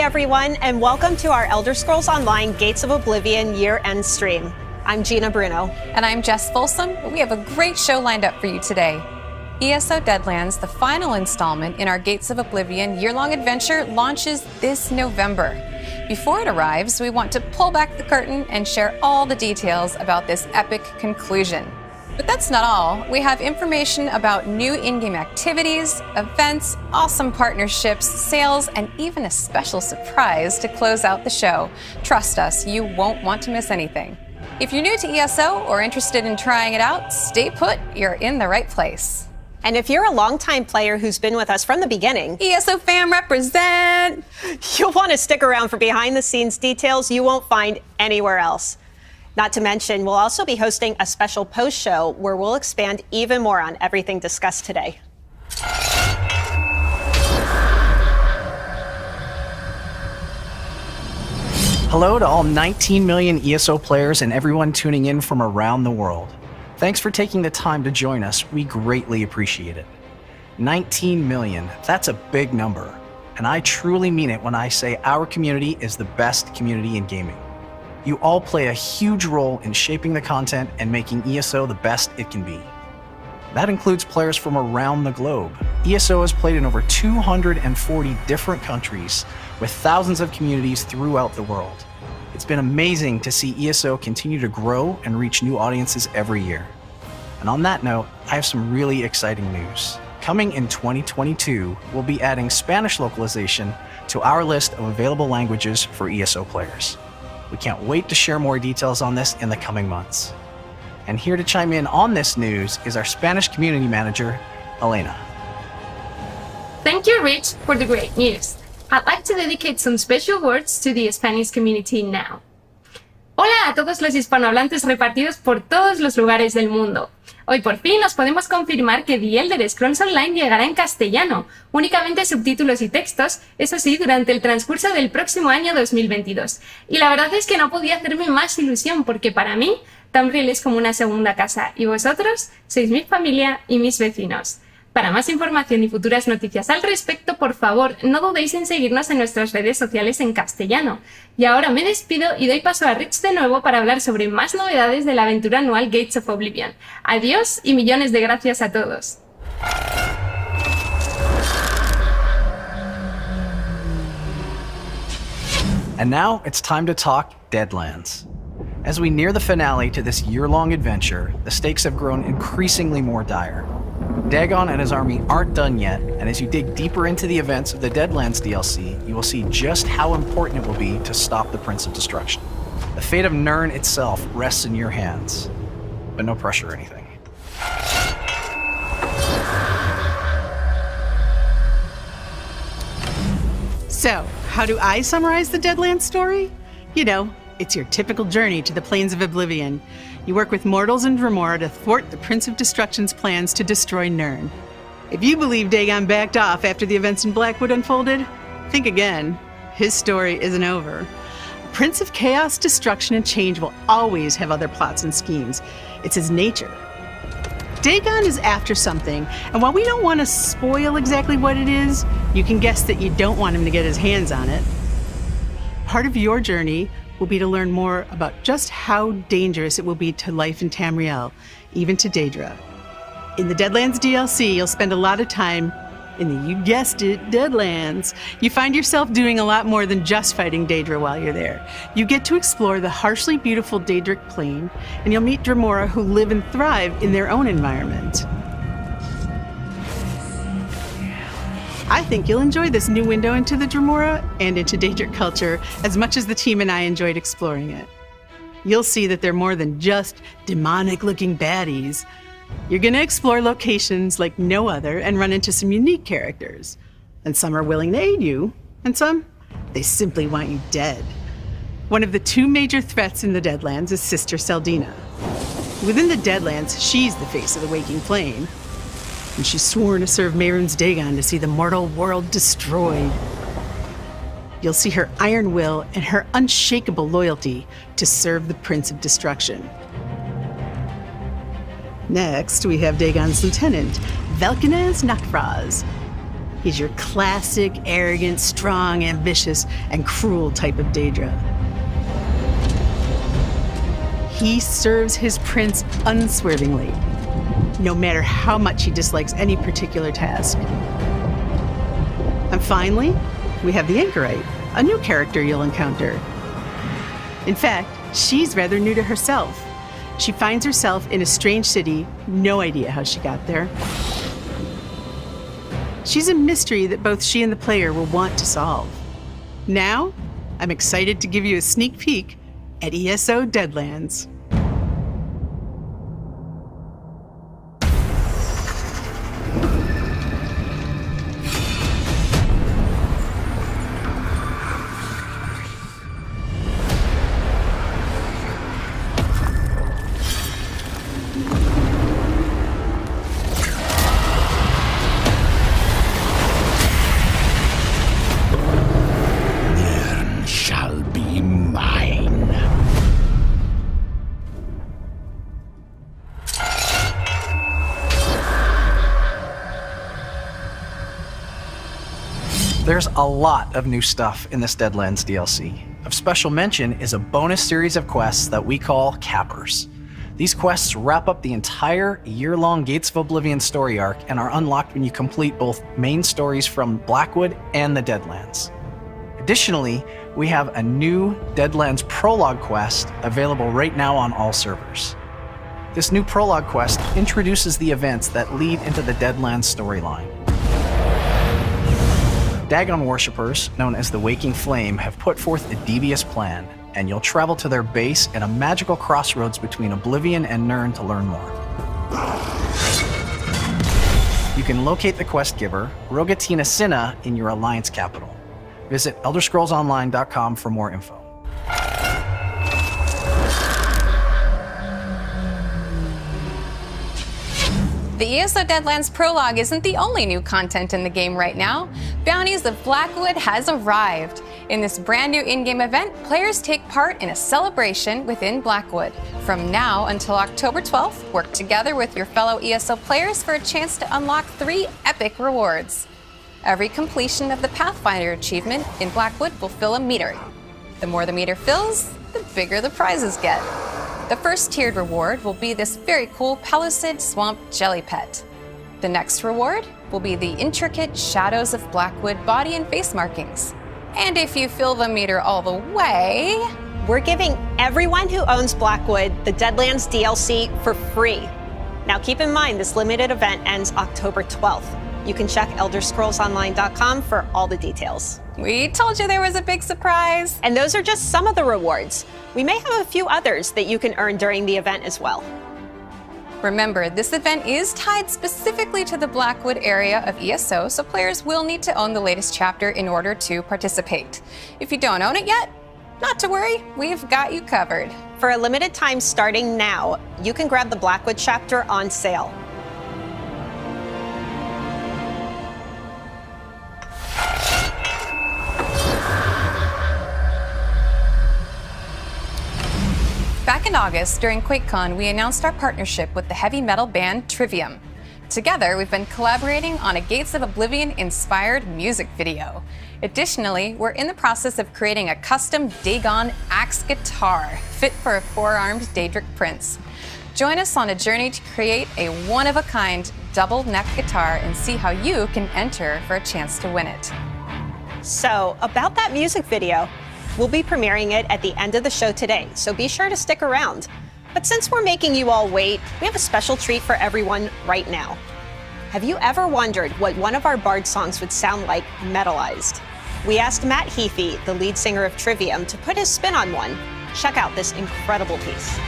Hey everyone, and welcome to our Elder Scrolls Online Gates of Oblivion year-end stream. I'm Gina Bruno. And I'm Jess Folsom. We have a great show lined up for you today. ESO Deadlands, the final installment in our Gates of Oblivion year-long adventure, launches this November. Before it arrives, we want to pull back the curtain and share all the details about this epic conclusion. But that's not all. We have information about new in-game activities, events, awesome partnerships, sales, and even a special surprise to close out the show. Trust us, you won't want to miss anything. If you're new to ESO or interested in trying it out, stay put, you're in the right place. And if you're a longtime player who's been with us from the beginning, ESO fam represent! You'll want to stick around for behind-the-scenes details you won't find anywhere else. Not to mention, we'll also be hosting a special post-show where we'll expand even more on everything discussed today. Hello to all 19 million ESO players and everyone tuning in from around the world. Thanks for taking the time to join us. We greatly appreciate it. 19 million, that's a big number. And I truly mean it when I say our community is the best community in gaming. You all play a huge role in shaping the content and making ESO the best it can be. That includes players from around the globe. ESO is played in over 240 different countries with thousands of communities throughout the world. It's been amazing to see ESO continue to grow and reach new audiences every year. And on that note, I have some really exciting news. Coming in 2022, we'll be adding Spanish localization to our list of available languages for ESO players. We can't wait to share more details on this in the coming months. And here to chime in on this news is our Spanish community manager, Elena. Thank you, Rich, for the great news. I'd like to dedicate some special words to the Spanish community now. Hola a todos los hispanohablantes repartidos por todos los lugares del mundo. Hoy por fin os podemos confirmar que The Elder Scrolls Online llegará en castellano, únicamente subtítulos y textos, eso sí, durante el transcurso del próximo año 2022. Y la verdad es que no podía hacerme más ilusión porque para mí, Tamriel es como una segunda casa y vosotros sois mi familia y mis vecinos. Para más información y futuras noticias al respecto, por favor, no dudéis en seguirnos en nuestras redes sociales en castellano. Y ahora me despido y doy paso a Rich de nuevo para hablar sobre más novedades de la aventura anual Gates of Oblivion. Adiós y millones de gracias a todos. And now it's time to talk Deadlands. As we near the finale to this year-long adventure, the stakes have grown increasingly more dire. Dagon and his army aren't done yet, and as you dig deeper into the events of the Deadlands DLC, you will see just how important it will be to stop the Prince of Destruction. The fate of Nirn itself rests in your hands, but no pressure or anything. So, how do I summarize the Deadlands story? You know, it's your typical journey to the Plains of Oblivion. You work with mortals in Dremora to thwart the Prince of Destruction's plans to destroy Nirn. If you believe Dagon backed off after the events in Blackwood unfolded, think again. His story isn't over. Prince of Chaos, Destruction, and Change will always have other plots and schemes. It's his nature. Dagon is after something, and while we don't want to spoil exactly what it is, you can guess that you don't want him to get his hands on it. Part of your journey will be to learn more about just how dangerous it will be to life in Tamriel, even to Daedra. In the Deadlands DLC, you'll spend a lot of time in the, you guessed it, Deadlands. You find yourself doing a lot more than just fighting Daedra while you're there. You get to explore the harshly beautiful Daedric Plain, and you'll meet Dremora who live and thrive in their own environment. I think you'll enjoy this new window into the Dremora and into Daedric culture as much as the team and I enjoyed exploring it. You'll see that they're more than just demonic-looking baddies. You're going to explore locations like no other and run into some unique characters. And some are willing to aid you, and some, they simply want you dead. One of the two major threats in the Deadlands is Sister Seldina. Within the Deadlands, she's the face of the Waking Flame. And she's sworn to serve Mehrunes Dagon to see the mortal world destroyed. You'll see her iron will and her unshakable loyalty to serve the Prince of Destruction. Next, we have Dagon's lieutenant, Velkinaz Nakfraz. He's your classic, arrogant, strong, ambitious, and cruel type of Daedra. He serves his prince unswervingly, no matter how much he dislikes any particular task. And finally, we have the Anchorite, a new character you'll encounter. In fact, she's rather new to herself. She finds herself in a strange city, no idea how she got there. She's a mystery that both she and the player will want to solve. Now, I'm excited to give you a sneak peek at ESO Deadlands. Shall be mine. There's a lot of new stuff in this Deadlands DLC. Of special mention is a bonus series of quests that we call Cappers. These quests wrap up the entire year-long Gates of Oblivion story arc and are unlocked when you complete both main stories from Blackwood and the Deadlands. Additionally, we have a new Deadlands Prologue quest available right now on all servers. This new Prologue quest introduces the events that lead into the Deadlands storyline. Dagon worshippers, known as the Waking Flame, have put forth a devious plan, and you'll travel to their base at a magical crossroads between Oblivion and Nirn to learn more. You can locate the quest giver, Rogatina Cinna, in your Alliance capital. Visit ElderScrollsOnline.com for more info. The ESO Deadlands Prologue isn't the only new content in the game right now. Bounties of Blackwood has arrived. In this brand new in-game event, players take part in a celebration within Blackwood. From now until October 12th, work together with your fellow ESO players for a chance to unlock 3 epic rewards. Every completion of the Pathfinder achievement in Blackwood will fill a meter. The more the meter fills, the bigger the prizes get. The first tiered reward will be this very cool Palisade Swamp Jelly Pet. The next reward will be the intricate Shadows of Blackwood body and face markings. And if you fill the meter all the way, We're giving everyone who owns Blackwood the Deadlands DLC for free. Now keep in mind, this limited event ends October 12th. You can check ElderScrollsOnline.com for all the details. we told you there was a big surprise. And those are just some of the rewards. We may have a few others that you can earn during the event as well. Remember, this event is tied specifically to the Blackwood area of ESO, so players will need to own the latest chapter in order to participate. If you don't own it yet, not to worry, we've got you covered. For a limited time starting now, you can grab the Blackwood chapter on sale. Back in August, during QuakeCon, we announced our partnership with the heavy metal band Trivium. Together, we've been collaborating on a Gates of Oblivion-inspired music video. Additionally, we're in the process of creating a custom Dagon axe guitar fit for a 4-armed Daedric prince. Join us on a journey to create a one-of-a-kind double-neck guitar and see how you can enter for a chance to win it. So, about that music video, we'll be premiering it at the end of the show today, so be sure to stick around. But since we're making you all wait, we have a special treat for everyone right now. Have you ever wondered what one of our Bard songs would sound like metalized? We asked Matt Heafy, the lead singer of Trivium, to put his spin on one. Check out this incredible piece.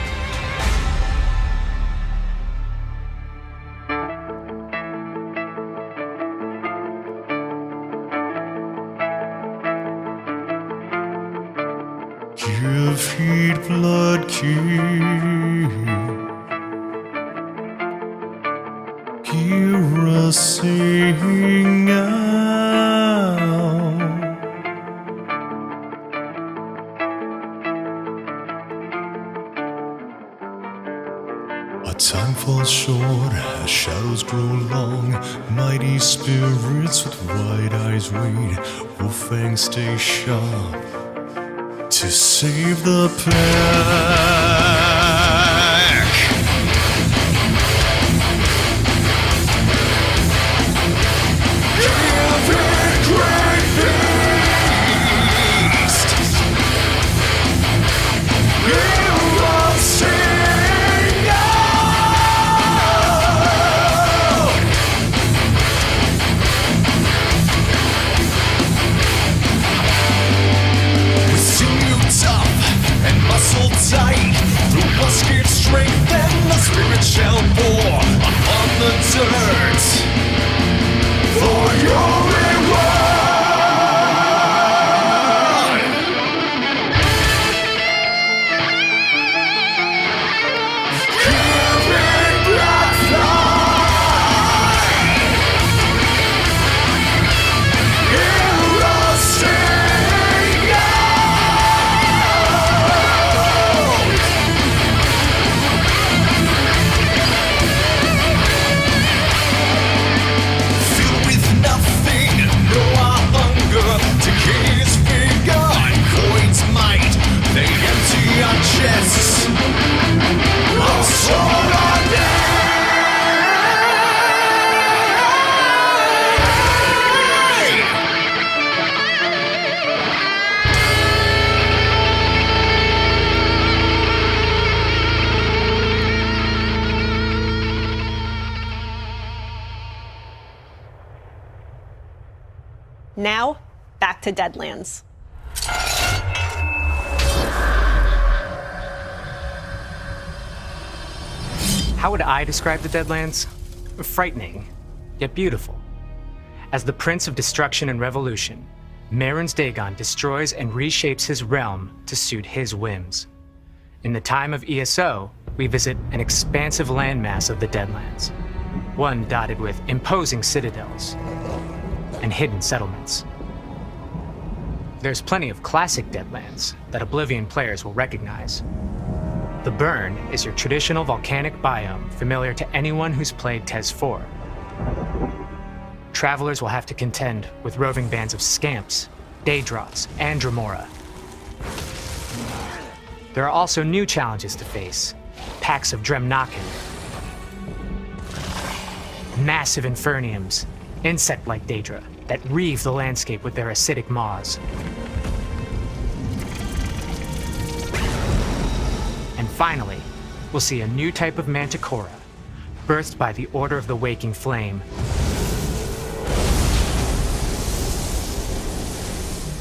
Feed blood king, hear us sing out. What Time falls short as shadows grow long. Mighty spirits with wide eyes wait. Wolffangs stay sharp to save the pack. Tight through musket strength, and the spirit shall pour upon the dirt for your reward. Giving black fly, heroes our chests, our sword on Now, back to Deadlands. How would I describe the Deadlands? Frightening, yet beautiful. As the Prince of Destruction and Revolution, Marin's Dagon destroys and reshapes his realm to suit his whims. In the time of ESO, we visit an expansive landmass of the Deadlands, one dotted with imposing citadels and hidden settlements. There's plenty of classic Deadlands that Oblivion players will recognize. The Burn is your traditional volcanic biome familiar to anyone who's played TES 4. Travelers will have to contend with roving bands of Scamps, Daedroths, and Dremora. There are also new challenges to face: packs of Dremnaken, massive Inferniums, insect-like Daedra that reave the landscape with their acidic maws. And finally, we'll see a new type of Manticora, birthed by the Order of the Waking Flame.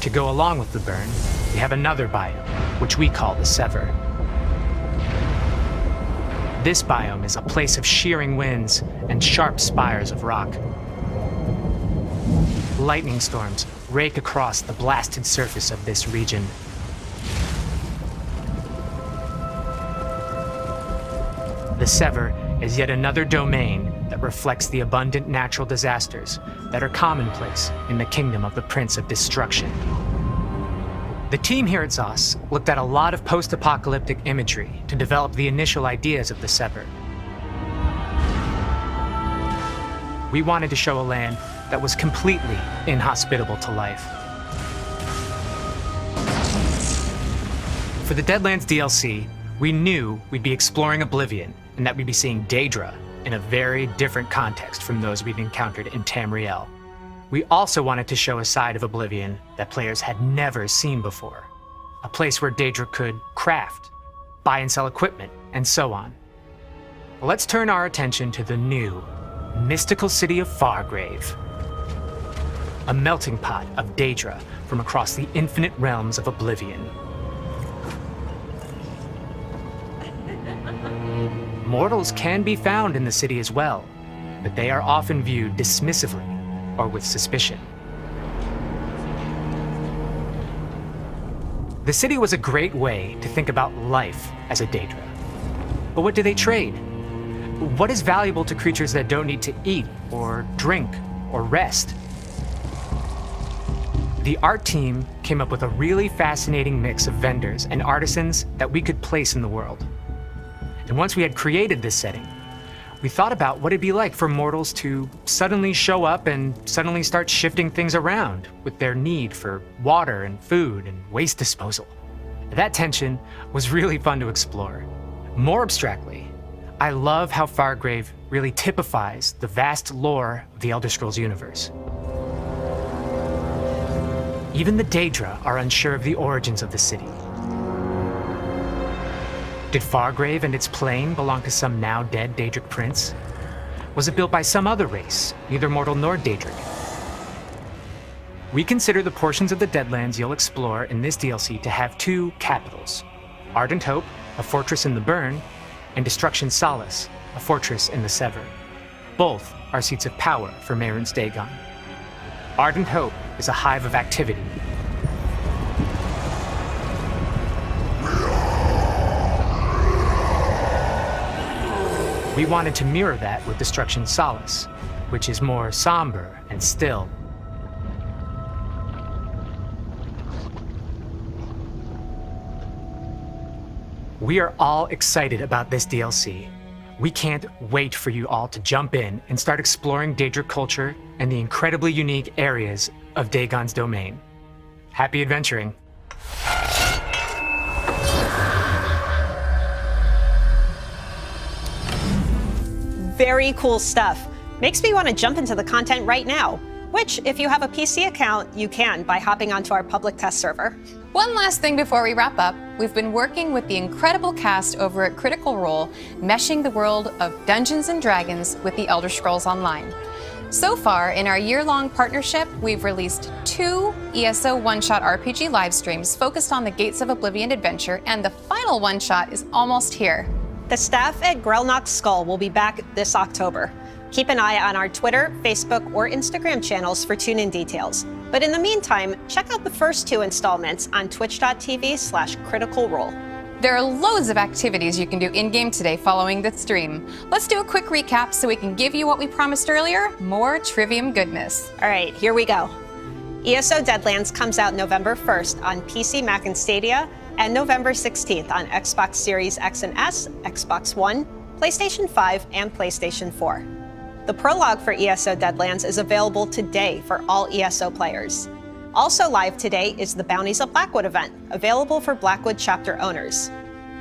To go along with the Burn, we have another biome, which we call the Sever. This biome is a place of shearing winds and sharp spires of rock. Lightning storms rake across the blasted surface of this region. The Sever is yet another domain that reflects the abundant natural disasters that are commonplace in the kingdom of the Prince of Destruction. The team here at ZOS looked at a lot of post-apocalyptic imagery to develop the initial ideas of the Sever. We wanted to show a land that was completely inhospitable to life. For the Deadlands DLC, we knew we'd be exploring Oblivion and that we'd be seeing Daedra in a very different context from those we'd encountered in Tamriel. We also wanted to show a side of Oblivion that players had never seen before. A place where Daedra could craft, buy and sell equipment, and so on. Let's turn our attention to the new, mystical city of Fargrave. A melting pot of Daedra from across the infinite realms of Oblivion. Mortals can be found in the city as well, but they are often viewed dismissively or with suspicion. The city was a great way to think about life as a Daedra. But what do they trade? What is valuable to creatures that don't need to eat or drink or rest? The art team came up with a really fascinating mix of vendors and artisans that we could place in the world. And once we had created this setting, we thought about what it'd be like for mortals to suddenly show up and suddenly start shifting things around with their need for water and food and waste disposal. That tension was really fun to explore. More abstractly, I love how Fargrave really typifies the vast lore of the Elder Scrolls universe. Even the Daedra are unsure of the origins of the city. Did Fargrave and its plane belong to some now dead Daedric prince? Was it built by some other race, neither mortal nor Daedric? We consider the portions of the Deadlands you'll explore in this DLC to have two capitals: Ardent Hope, a fortress in the Burn, and Destruction Solace, a fortress in the Sever. Both are seats of power for Marin's Dagon. Ardent Hope is a hive of activity. We wanted to mirror that with Destruction Solace, which is more somber and still. We are all excited about this DLC. We can't wait for you all to jump in and start exploring Daedric culture and the incredibly unique areas of Dagon's domain. Happy adventuring. Very cool stuff. Makes me want to jump into the content right now, which, if you have a PC account, you can by hopping onto our public test server. One last thing before we wrap up, we've been working with the incredible cast over at Critical Role, meshing the world of Dungeons & Dragons with the Elder Scrolls Online. So far, in our year-long partnership, we've released 2 ESO one-shot RPG live streams focused on the Gates of Oblivion adventure, and the final one-shot is almost here. The staff at Grelnock's Skull will be back this October. Keep an eye on our Twitter, Facebook, or Instagram channels for tune-in details. But in the meantime, check out the first 2 installments on twitch.tv/criticalrole. There are loads of activities you can do in-game today following the stream. Let's do a quick recap so we can give you what we promised earlier, more Trivium goodness. All right, here we go. ESO Deadlands comes out November 1st on PC, Mac, and Stadia, and November 16th on Xbox Series X and S, Xbox One, PlayStation 5, and PlayStation 4. The prologue for ESO Deadlands is available today for all ESO players. Also live today is the Bounties of Blackwood event, available for Blackwood chapter owners.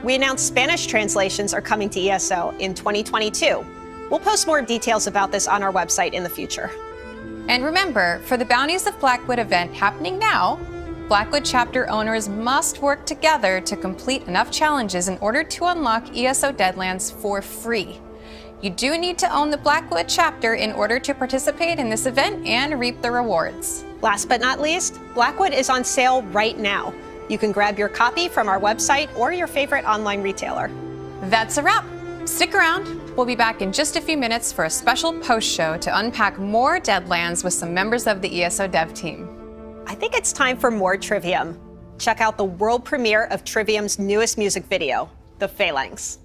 We announced Spanish translations are coming to ESO in 2022. We'll post more details about this on our website in the future. And remember, for the Bounties of Blackwood event happening now, Blackwood chapter owners must work together to complete enough challenges in order to unlock ESO Deadlands for free. You do need to own the Blackwood chapter in order to participate in this event and reap the rewards. Last but not least, Blackwood is on sale right now. You can grab your copy from our website or your favorite online retailer. That's a wrap. Stick around. We'll be back in just a few minutes for a special post-show to unpack more Deadlands with some members of the ESO dev team. I think it's time for more Trivium. Check out the world premiere of Trivium's newest music video, The Phalanx.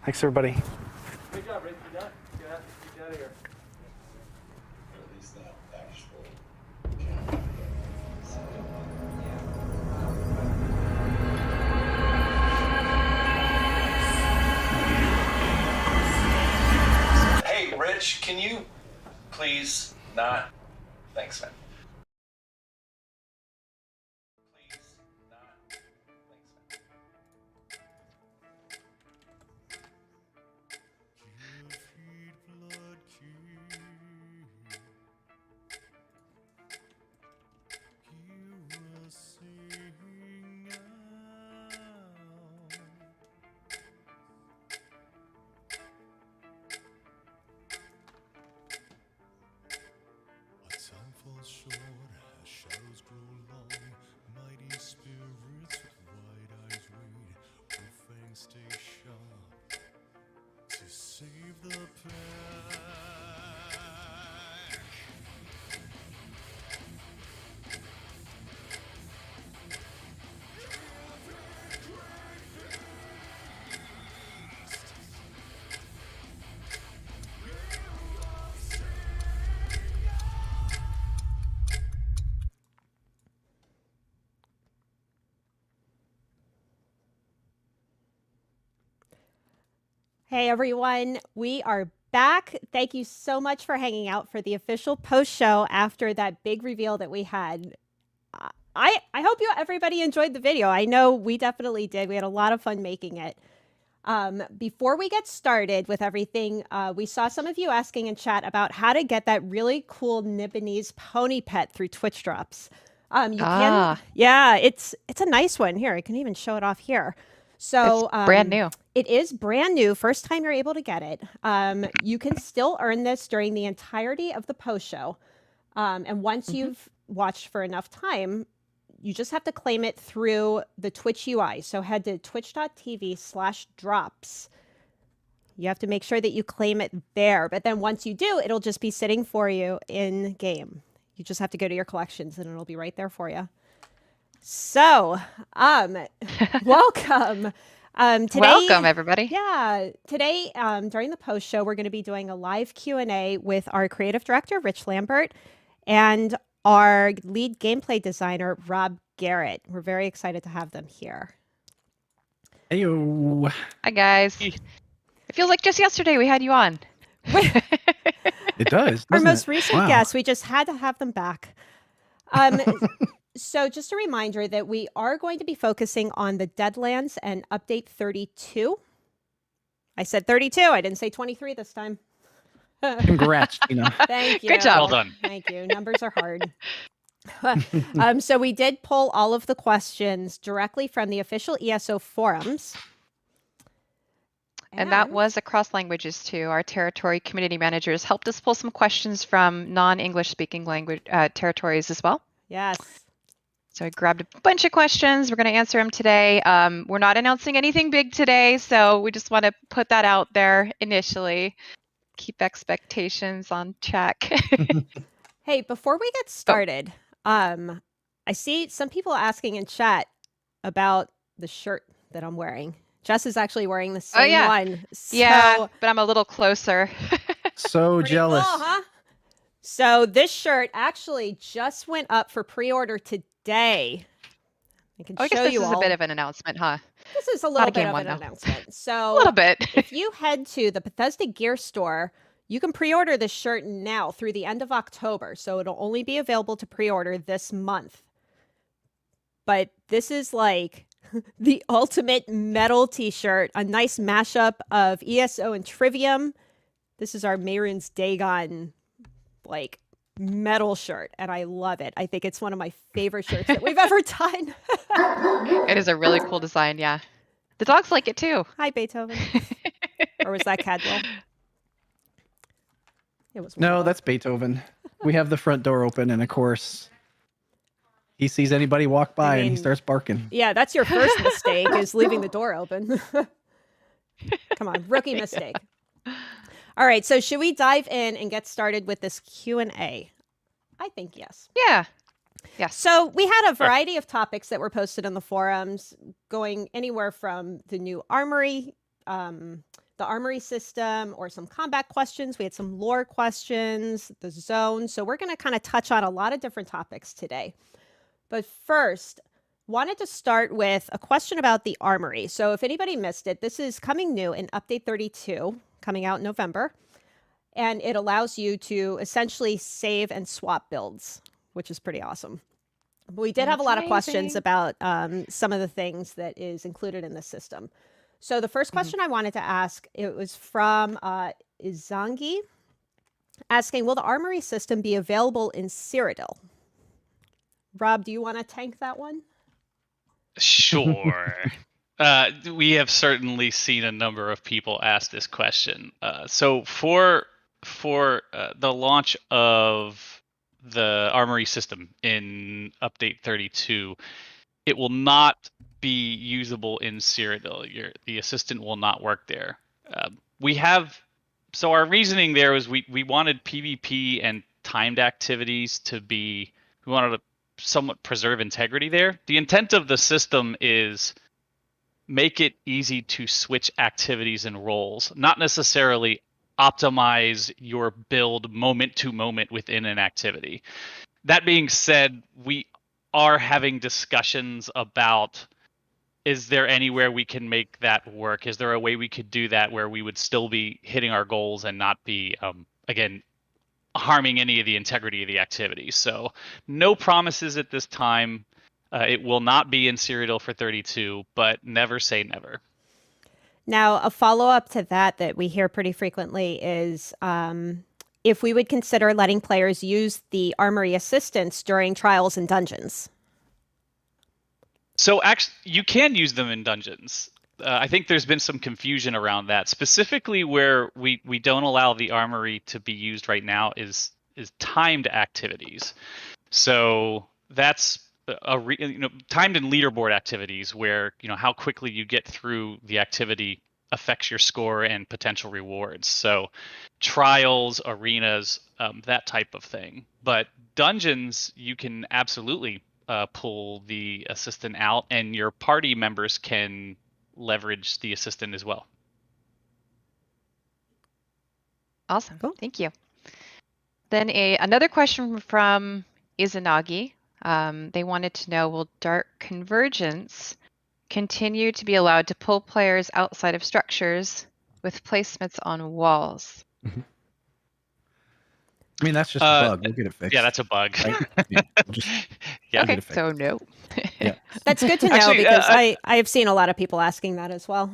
Thanks, everybody. Hey, Rich, can you please not? Thanks, man. Please not. Thanks, man. Time falls short as shadows grow long. Mighty spirits with wide eyes wait. Will fangs stay sharp to save the pack? Hey everyone, we are back. Thank you so much for hanging out for the official post show after that big reveal that we had. I hope everybody enjoyed the video. I know we definitely did. We had a lot of fun making it. Before we get started with everything, we saw some of you asking in chat about how to get that really cool Nibonese pony pet through Twitch drops. Yeah, it's a nice one. Here, I can even show it off here. So It's brand new. It is brand new. First time you're able to get it. You can still earn this during the entirety of the post show. And once you've watched for enough time, you just have to claim it through the Twitch UI. So head to twitch.tv/drops. You have to make sure that you claim it there. But then once you do, it'll just be sitting for you in game. You just have to go to your collections and it'll be right there for you. So, welcome. Today, Welcome, everybody. Yeah, today during the post show, we're going to be doing a live Q&A with our creative director, Rich Lambert, and our lead gameplay designer, Rob Garrett. We're very excited to have them here. Heyo. Hi, guys. It feels like just yesterday we had you on. It does. Our doesn't most it? recent Wow. guest, we just had to have them back. So just a reminder that we are going to be focusing on the Deadlands and update 32. I said 32. I didn't say 23 this time. Congrats, Tina. Thank you. Good job. Well done. Thank you. Numbers are hard. So we did pull all of the questions directly from the official ESO forums. And that was across languages too. Our territory community managers helped us pull some questions from non-English speaking language territories as well. Yes. So I grabbed a bunch of questions. We're going to answer them today. We're not announcing anything big today, so we just want to put that out there initially. Keep expectations on check. Hey, before we get started, I see some people asking in chat about the shirt that I'm wearing. Jess is actually wearing the same one. So, Yeah, but I'm a little closer. So pretty jealous. cool, huh? So this shirt actually just went up for pre-order today. I can I guess show this you is all. a bit of an announcement, huh? This is a Not little a bit game of one, an though. announcement. A So little bit. if you head to the Bethesda Gear Store, you can pre-order this shirt now through the end of October. So it'll only be available to pre-order this month. But this is like the ultimate metal t-shirt, a nice mashup of ESO and Trivium. This is our Mehrunes Dagon, like, metal shirt, and I love it. I think it's one of my favorite shirts that we've ever done. It is a really cool design, yeah. The dogs like it too. Hi, Beethoven. Or was that Cadwell? It was one No, of them. that's Beethoven. We have the front door open, and of course, he sees anybody walk by and he mean- starts barking. Yeah, that's your first mistake, is leaving the door open. Come on, rookie mistake. All right, so should we dive in and get started with this Q&A? I think yes. Yeah. Yes. So we had a variety of topics that were posted in the forums, going anywhere from the new armory, the armory system, or some combat questions. We had some lore questions, the zone. So we're going to kind of touch on a lot of different topics today. But first, wanted to start with a question about the armory. So if anybody missed it, this is coming new in Update 32, coming out in November. And it allows you to essentially save and swap builds, which is pretty awesome. But we did have a lot of questions about some of the things that is included in the system. So the first question I wanted to ask, it was from Izangi, asking, will the armory system be available in Cyrodiil? Rob, do you want to tank that one? Sure. We have certainly seen a number of people ask this question. So for the launch of the armory system in update 32, it will not be usable in Cyrodiil. The assistant will not work there. So our reasoning there was we wanted PvP and timed activities to be, we wanted to somewhat preserve integrity there. The intent of the system is make it easy to switch activities and roles, not necessarily optimize your build moment to moment within an activity. That being said, we are having discussions about, is there anywhere we can make that work? Is there a way we could do that where we would still be hitting our goals and not be, again, harming any of the integrity of the activity? So no promises at this time. It will not be in Cyrodiil for 32, but never say never. Now, a follow-up to that we hear pretty frequently is if we would consider letting players use the armory assistants during trials and dungeons. So actually, you can use them in dungeons. I think there's been some confusion around that. Specifically, where we don't allow the armory to be used right now is timed activities. So that's timed and leaderboard activities where how quickly you get through the activity affects your score and potential rewards. So trials, arenas, that type of thing. But dungeons, you can absolutely pull the assistant out, and your party members can leverage the assistant as well. Awesome. Cool. Thank you. Then another question from Izanagi. They wanted to know, will Dark Convergence continue to be allowed to pull players outside of structures with placements on walls? I mean, that's just a bug. We'll get it fixed. Yeah, that's a bug. Right? Yeah, okay, so no. Yeah. That's good to know. Actually, because I have seen a lot of people asking that as well.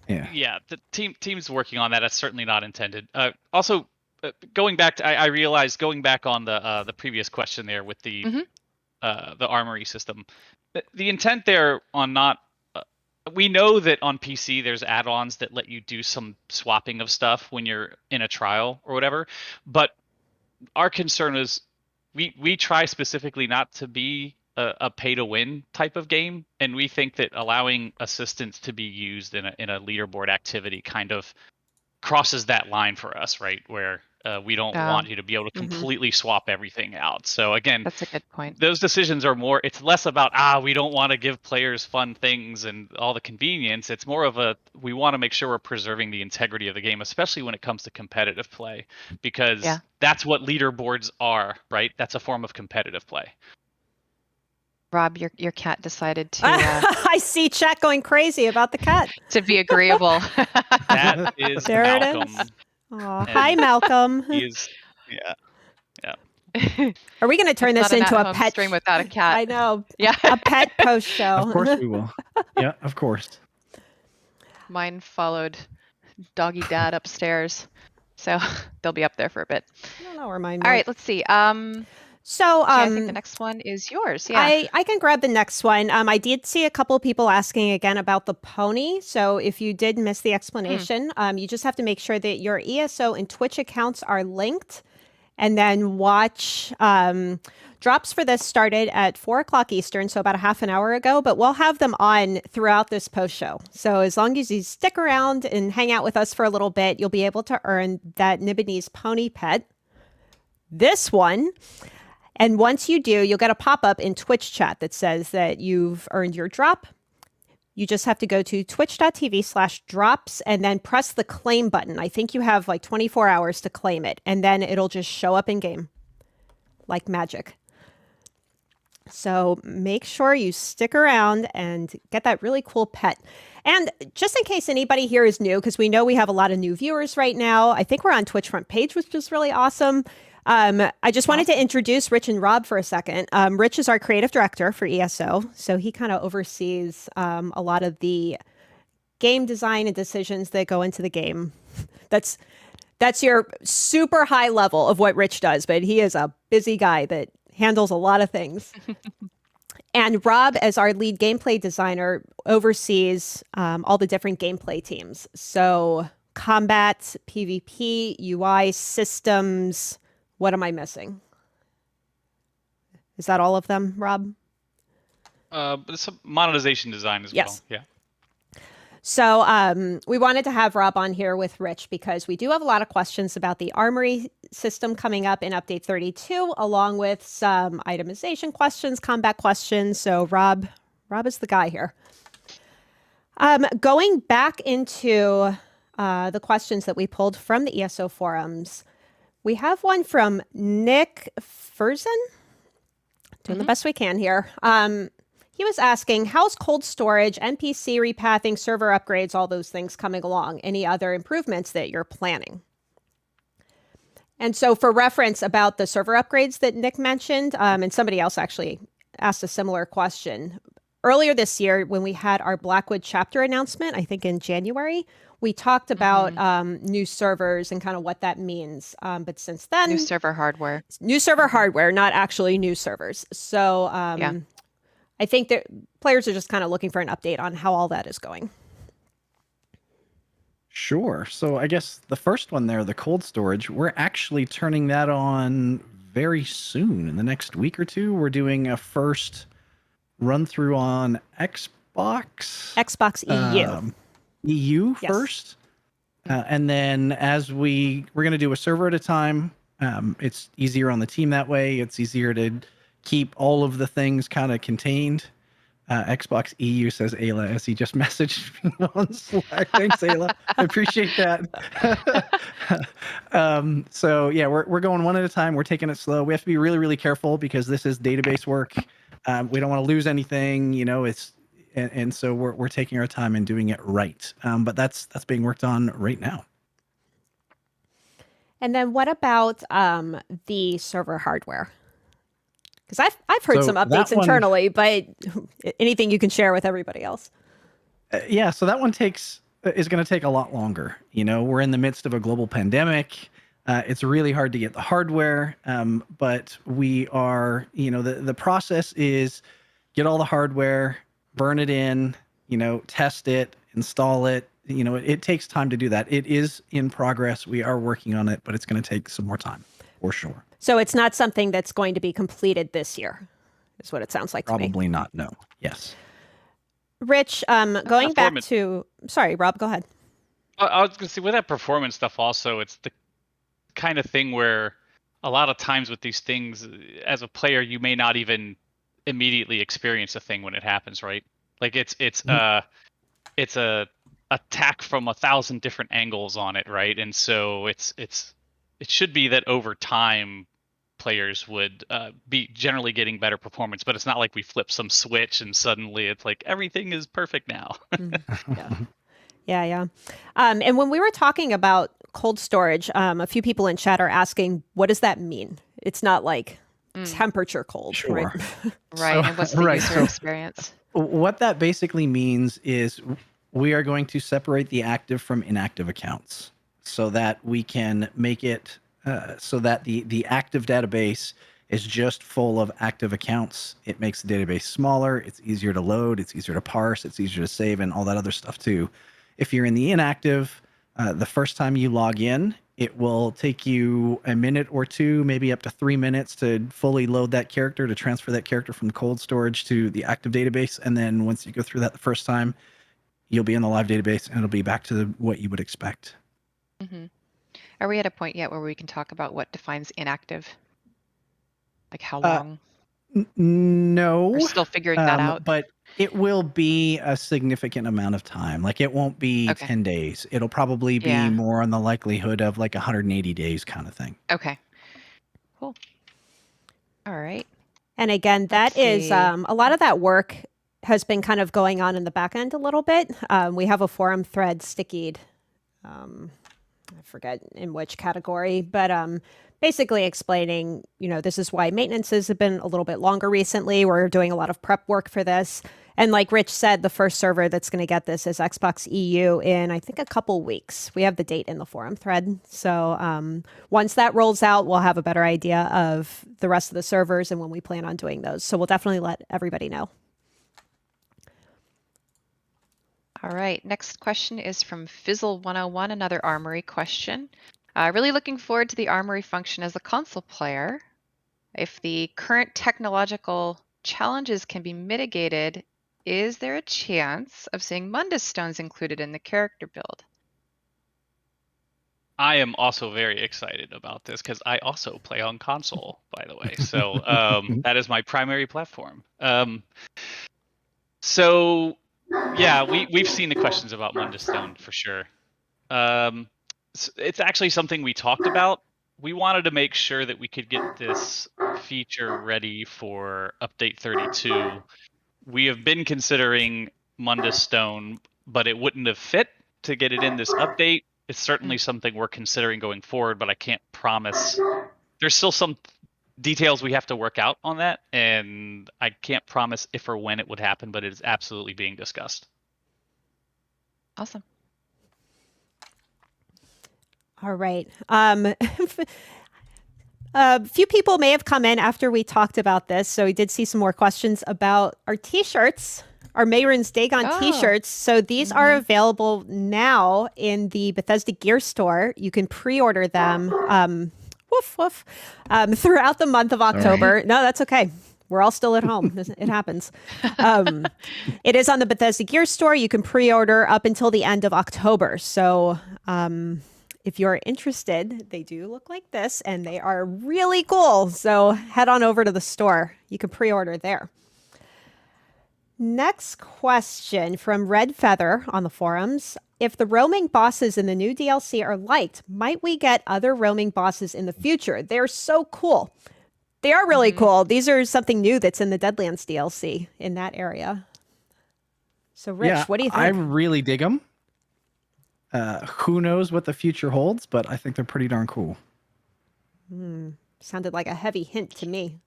Yeah, the team's working on that. That's certainly not intended. Also, going back to, I realized going back on the previous question there with the armory system, the intent there on not. We know that on PC there's add-ons that let you do some swapping of stuff when you're in a trial or whatever, but our concern is we try specifically not to be a pay-to-win type of game, and we think that allowing assistants to be used in a leaderboard activity kind of crosses that line for us, right? Where we don't want you to be able to completely swap everything out. So again, that's a good point. Those decisions are more, it's less about, we don't want to give players fun things and all the convenience. It's more of we want to make sure we're preserving the integrity of the game, especially when it comes to competitive play, because that's what leaderboards are, right? That's a form of competitive play. Rob, your cat decided to... I see chat going crazy about the cat. To be agreeable. That is there Malcolm. It is. Oh, hi, Malcolm. He's, yeah. Are we going to turn this into a pet stream without a cat? I know. Yeah. A pet post show. Of course we will. Yeah, of course. Mine followed Doggy Dad upstairs, so they'll be up there for a bit. I don't know where mine. All right, let's see. So I think the next one is yours. Yeah, I can grab the next one. I did see a couple of people asking again about the pony. So if you did miss the explanation, you just have to make sure that your ESO and Twitch accounts are linked, and then watch. Drops for this started at 4:00 Eastern, so about a half an hour ago, but we'll have them on throughout this post show. So as long as you stick around and hang out with us for a little bit, you'll be able to earn that Nibonese pony pet. This one And once you do, you'll get a pop-up in Twitch chat that says that you've earned your drop. You just have to go to twitch.tv/drops and then press the claim button. I think you have like 24 hours to claim it, and then it'll just show up in game like magic. So make sure you stick around and get that really cool pet. And just in case anybody here is new, because we know we have a lot of new viewers right now, I think we're on Twitch front page, which is really awesome. I just wanted to introduce Rich and Rob for a second. Rich is our creative director for ESO, so he kind of oversees a lot of the game design and decisions that go into the game. That's your super high level of what Rich does, but he is a busy guy that handles a lot of things. And Rob, as our lead gameplay designer, oversees all the different gameplay teams. So combat, PvP, UI, systems. What am I missing? Is that all of them, Rob? Some monetization design as well. Yeah. So we wanted to have Rob on here with Rich because we do have a lot of questions about the Armory system coming up in Update 32, along with some itemization questions, combat questions. So Rob is the guy here. Going back into the questions that we pulled from the ESO forums, we have one from Nick Furzin. Doing the best we can here. He was asking, how's cold storage, NPC repathing, server upgrades, all those things coming along? Any other improvements that you're planning? And so for reference about the server upgrades that Nick mentioned, and somebody else actually asked a similar question. Earlier this year, when we had our Blackwood chapter announcement, I think in January, we talked about new servers and kind of what that means. But since then... New server hardware. New server hardware, not actually new servers. So I think that players are just kind of looking for an update on how all that is going. Sure. So I guess the first one there, the cold storage, we're actually turning that on very soon. In the next week or two, we're doing a first run through on Xbox EU. EU Yes. first. And then as we're going to do a server at a time. It's easier on the team that way. It's easier to keep all of the things kind of contained. Xbox EU, says Ayla, as he just messaged me on Slack. Thanks, Ayla. I appreciate that. So yeah, we're going one at a time. We're taking it slow. We have to be really, really careful because this is database work. We don't want to lose anything, and so we're taking our time and doing it right. But that's being worked on right now. And then what about the server hardware? Because I've heard some updates internally, but anything you can share with everybody else? Yeah, so that one is going to take a lot longer. We're in the midst of a global pandemic. It's really hard to get the hardware, but we are, the process is get all the hardware, burn it in, test it, install it. It takes time to do that. It is in progress. We are working on it, but it's going to take some more time for sure. So it's not something that's going to be completed this year, is what it sounds like to me. Probably not, no. Yes. Rich, going back to... Sorry, Rob, go ahead. I was going to say, with that performance stuff also, it's the kind of thing where a lot of times with these things, as a player, you may not even immediately experience a thing when it happens, right? Like it's a attack from 1,000 different angles on it, right? And so it should be that over time players would be generally getting better performance, but it's not like we flip some switch and suddenly it's like everything is perfect now. Yeah. And when we were talking about cold storage, a few people in chat are asking, what does that mean? It's not like temperature cold, sure. right? Right. And what's the user experience? What that basically means is we are going to separate the active from inactive accounts so that we can make it so that the active database is just full of active accounts. It makes the database smaller. It's easier to load. It's easier to parse. It's easier to save and all that other stuff too. If you're in the inactive, the first time you log in, it will take you a minute or two, maybe up to 3 minutes to fully load that character, to transfer that character from cold storage to the active database. And then once you go through that the first time, you'll be in the live database and it'll be back to what you would expect. Mm-hmm. Are we at a point yet where we can talk about what defines inactive? Like how long? No. We're still figuring that out. But it will be a significant amount of time. Like it won't be Okay. 10 days. It'll probably be Yeah. more on the likelihood of like 180 days kind of thing. Okay. Cool. All right. And again, that is a lot of that work has been kind of going on in the back end a little bit. We have a forum thread stickied. I forget in which category, but basically explaining, this is why maintenances have been a little bit longer recently. We're doing a lot of prep work for this. And like Rich said, the first server that's going to get this is Xbox EU in, I think, a couple weeks. We have the date in the forum thread. So once that rolls out, we'll have a better idea of the rest of the servers and when we plan on doing those. So we'll definitely let everybody know. All right. Next question is from Fizzle101, another Armory question. Really looking forward to the Armory function as a console player. If the current technological challenges can be mitigated, is there a chance of seeing Mundus stones included in the character build? I am also very excited about this because I also play on console, by the way. So that is my primary platform. So yeah, we've seen the questions about Mundus Stone for sure. It's actually something we talked about. We wanted to make sure that we could get this feature ready for update 32. We have been considering Mundus Stone, but it wouldn't have fit to get it in this update. It's certainly something we're considering going forward, but I can't promise. There's still some details we have to work out on that, and I can't promise if or when it would happen, but it is absolutely being discussed. Awesome. All right. A few people may have come in after we talked about this, so we did see some more questions about our t-shirts, our Mehrunes Dagon t-shirts. So these are available now in the Bethesda Gear Store. You can pre-order them throughout the month of October. No, that's okay. We're all still at home. It happens. It is on the Bethesda Gear Store. You can pre-order up until the end of October. So if you're interested, they do look like this, and they are really cool. So head on over to the store. You can pre-order there. Next question from Red Feather on the forums. If the roaming bosses in the new DLC are liked, might we get other roaming bosses in the future? They're so cool. They are really cool. These are something new that's in the Deadlands DLC in that area. So Rich, what do you think? I really dig them. Who knows what the future holds, but I think they're pretty darn cool. Sounded like a heavy hint to me.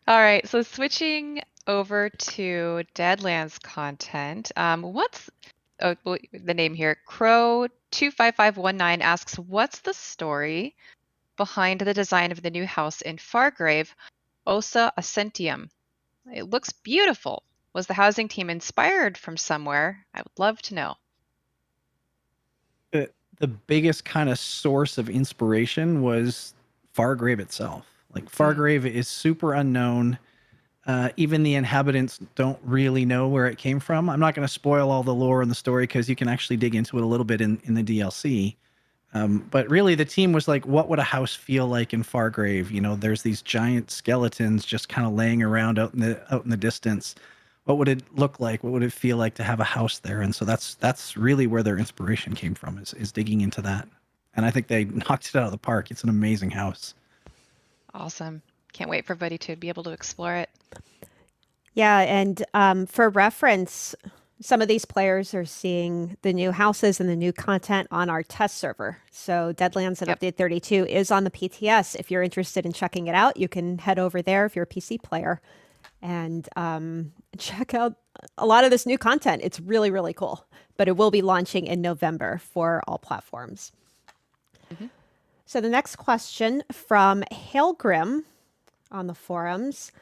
All right, so switching over to Deadlands content. What's the name here? Crow25519 asks, what's the story behind the design of the new house in Fargrave, Ossa Ascentium? It looks beautiful. Was the housing team inspired from somewhere? I would love to know. The biggest kind of source of inspiration was Fargrave itself. Like Fargrave is super unknown. Even the inhabitants don't really know where it came from. I'm not going to spoil all the lore and the story because you can actually dig into it a little bit in the DLC. But really the team was like, what would a house feel like in Fargrave? There's these giant skeletons just kind of laying around out in the distance. What would it look like? What would it feel like to have a house there? And so that's really where their inspiration came from, is digging into that. And I think they knocked it out of the park. It's an amazing house. Awesome. Can't wait for everybody to be able to explore it. Yeah, and for reference, some of these players are seeing the new houses and the new content on our test server. So Deadlands and Update 32 is on the PTS. If you're interested in checking it out, you can head over there if you're a PC player and check out a lot of this new content. It's really, really cool. But it will be launching in November for all platforms. So the next question from Hailgrim on the forums.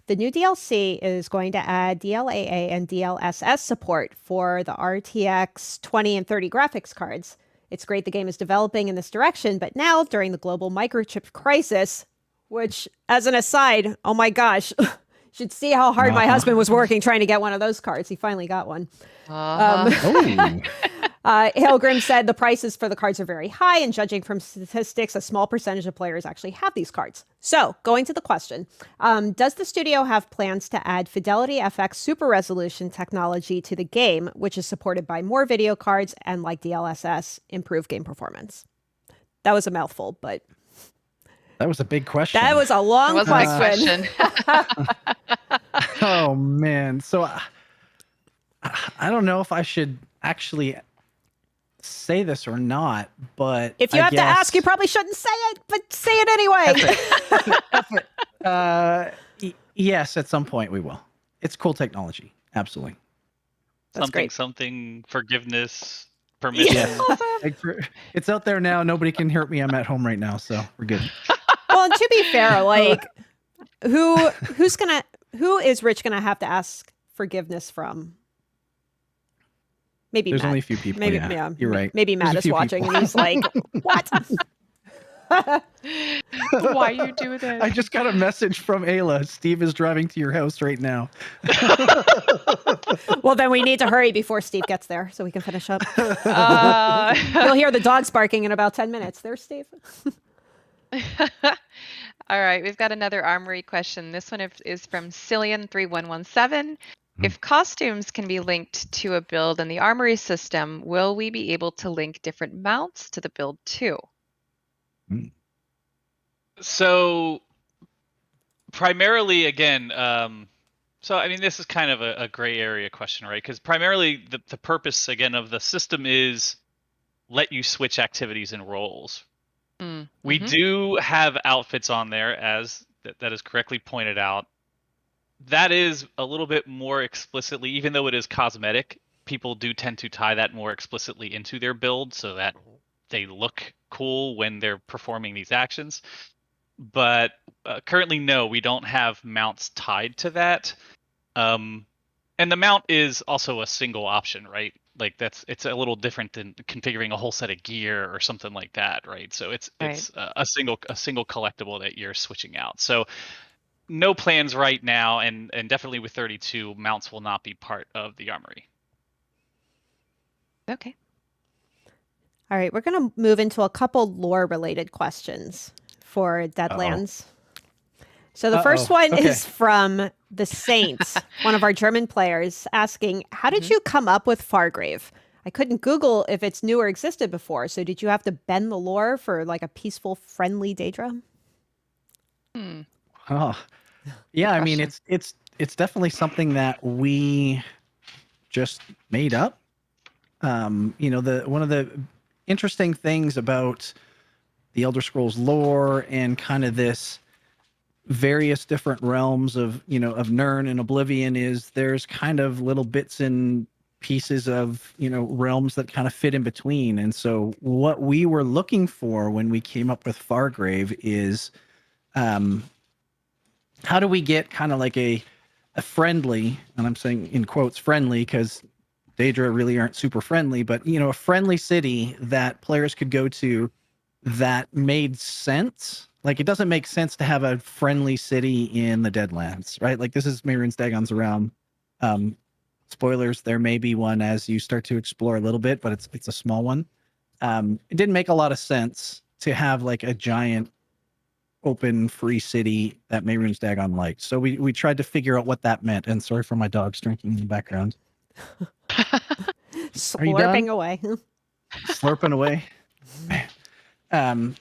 The new DLC is going to add DLAA and DLSS support for the RTX 20 and 30 graphics cards. It's great the game is developing in this direction, but now, during the global microchip crisis, which, as an aside, oh my gosh, you should see how hard my husband was working trying to get one of those cards. He finally got one. Hailgrim said the prices for the cards are very high, and judging from statistics, a small percentage of players actually have these cards. So, going to the question, does the studio have plans to add Fidelity FX Super Resolution technology to the game, which is supported by more video cards and, like DLSS, improve game performance? That was a mouthful, but... That was a big question. That was a long That was question. a big question. Oh, man. So I don't know if I should actually say this or not, but If you have to ask, you probably shouldn't say it, but say it anyway. Yes, at some point we will. It's cool technology. Absolutely. That's something, great. something, forgiveness, permission. Yes. It's out there now. Nobody can hurt me. I'm at home right now, so we're good. Well, and to be fair, like, who is Rich gonna have to ask forgiveness from? Maybe There's Matt. only a few people. Maybe, Yeah, you're right. Maybe There's Matt a is few watching people. and he's like, "What?" Why you do this? I just got a message from Ayla. Steve is driving to your house right now. Well, then we need to hurry before Steve gets there so we can finish up. You'll hear the dogs barking in about 10 minutes. There's Steve. All right, we've got another Armory question. This one is from Cillian3117. If costumes can be linked to a build in the Armory system, will we be able to link different mounts to the build too? So primarily, again, so I mean, this is kind of a gray area question, right? Because primarily the purpose, again, of the system is let you switch activities and roles. We do have outfits on there, as that is correctly pointed out. That is a little bit more explicitly, even though it is cosmetic, people do tend to tie that more explicitly into their build so that they look cool when they're performing these actions. But currently, no, we don't have mounts tied to that. And the mount is also a single option, right? Like it's a little different than configuring a whole set of gear or something like that, right? So it's a single collectible that you're switching out. So no plans right now, and definitely with 32, mounts will not be part of the armory. Okay. All right, we're going to move into a couple lore-related questions for Deadlands. So the first one is from the Saints, one of our German players, asking, how did you come up with Fargrave? I couldn't Google if it's new or existed before, so did you have to bend the lore for like a peaceful, friendly Daedra? Oh, yeah. I mean, it's definitely something that we just made up. You know, one of the interesting things about the Elder Scrolls lore and kind of this various different realms of, you know, of Nirn and Oblivion is there's kind of little bits and pieces of, you know, realms that kind of fit in between. And so what we were looking for when we came up with Fargrave is how do we get kind of like a friendly, and I'm saying in quotes friendly because Daedra really aren't super friendly, but, you know, a friendly city that players could go to that made sense. Like, it doesn't make sense to have a friendly city in the Deadlands, right? Like, this is Mehrunes Dagon's realm. Spoilers, there may be one as you start to explore a little bit, but it's a small one. It didn't make a lot of sense to have like a giant open free city that Mehrunes Dagon liked. So we tried to figure out what that meant. And sorry for my dogs drinking in the background. Slurping away. Slurping away.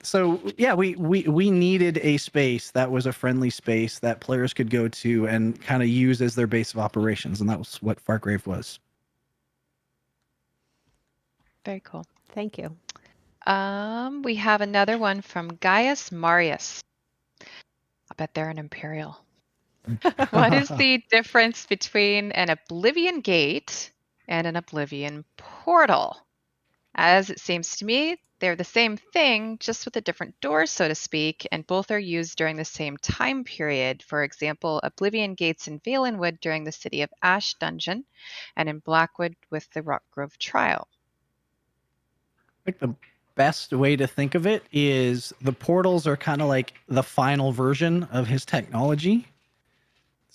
So yeah, we needed a space that was a friendly space that players could go to and kind of use as their base of operations, and that was what Fargrave was. Very cool. Thank you. We have another one from Gaius Marius. I bet they're an Imperial. What is the difference between an Oblivion gate and an Oblivion portal? As it seems to me, they're the same thing, just with a different door, so to speak, and both are used during the same time period. For example, Oblivion gates in Valenwood during the City of Ash dungeon, and in Blackwood with the Rockgrove trial. I think the best way to think of it is the portals are kind of like the final version of his technology.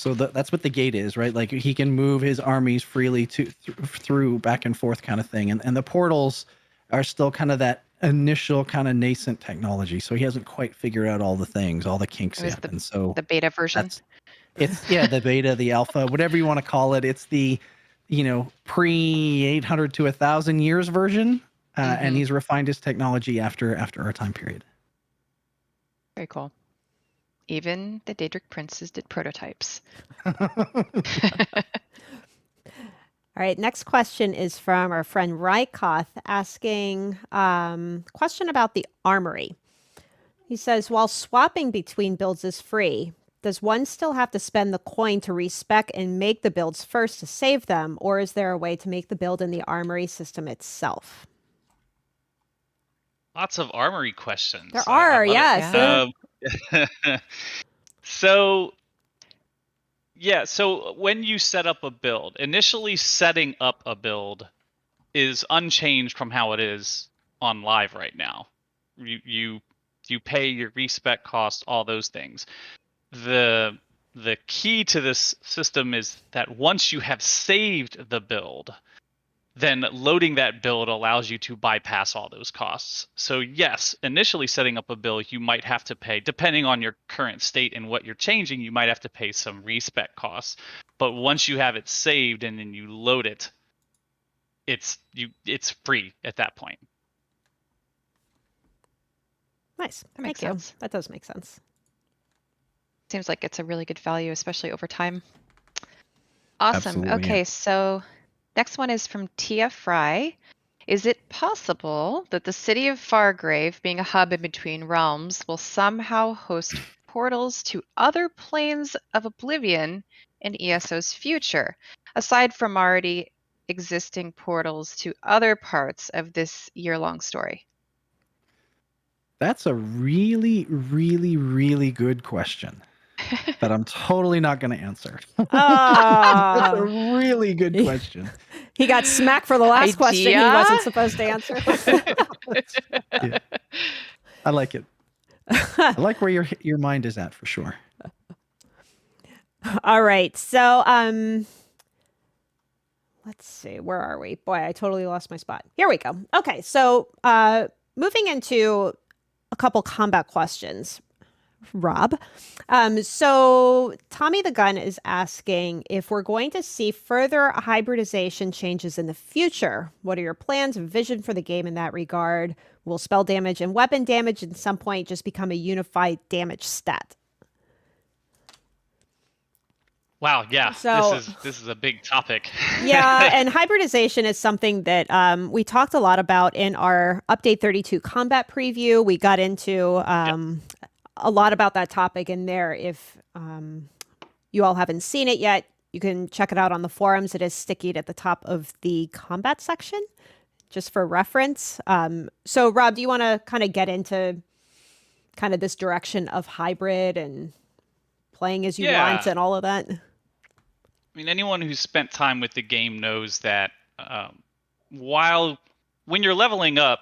So that's what the gate is, right? Like he can move his armies freely through back and forth kind of thing. And the portals are still kind of that initial kind of nascent technology. So he hasn't quite figured out all the things, all the kinks It was yet. And so the beta version. It's the beta, the alpha, whatever you want to call it. It's the, pre 800 to 1,000 years version. And he's refined his technology after our time period. Very cool. Even the Daedric princes did prototypes. All right, next question is from our friend Rykoth asking question about the armory. He says, while swapping between builds is free, does one still have to spend the coin to respec and make the builds first to save them, or is there a way to make the build in the armory system itself? Lots of armory questions. There are, yes. So when you set up a build, initially setting up a build is unchanged from how it is on live right now. You pay your respec cost, all those things. The key to this system is that once you have saved the build, then loading that build allows you to bypass all those costs. So yes, initially setting up a build, you might have to pay, depending on your current state and what you're changing, you might have to pay some respec costs. But once you have it saved and then you load it, it's free at that point. Nice. That makes Thank you. sense. That does make sense. Seems like it's a really good value, especially over time. Awesome. Absolutely, Okay, yeah. so next one is from Tia Fry. Is it possible that the city of Fargrave, being a hub in between realms, will somehow host portals to other planes of Oblivion in ESO's future, aside from already existing portals to other parts of this year-long story? That's a really, really, really good question that I'm totally not going to answer. That's a really good question. He got smacked for the last question he Idea? wasn't supposed to answer. Yeah. I like it. I like where your mind is at for sure. All right. So, let's see. Where are we? Boy, I totally lost my spot. Here we go. Okay. So, moving into a couple combat questions. Rob. So Tommy the Gun is asking if we're going to see further hybridization changes in the future. What are your plans and vision for the game in that regard? Will spell damage and weapon damage at some point just become a unified damage stat? Wow, yeah. So- this is a big topic. Yeah, and hybridization is something that we talked a lot about in our Update 32 combat preview. We got into a lot about that topic in there. If you all haven't seen it yet, you can check it out on the forums. It is stickied at the top of the combat section, just for reference. So, Rob, do you want to kind of get into kind of this direction of hybrid and playing as you want and all of that? I mean, anyone who's spent time with the game knows that when you're leveling up,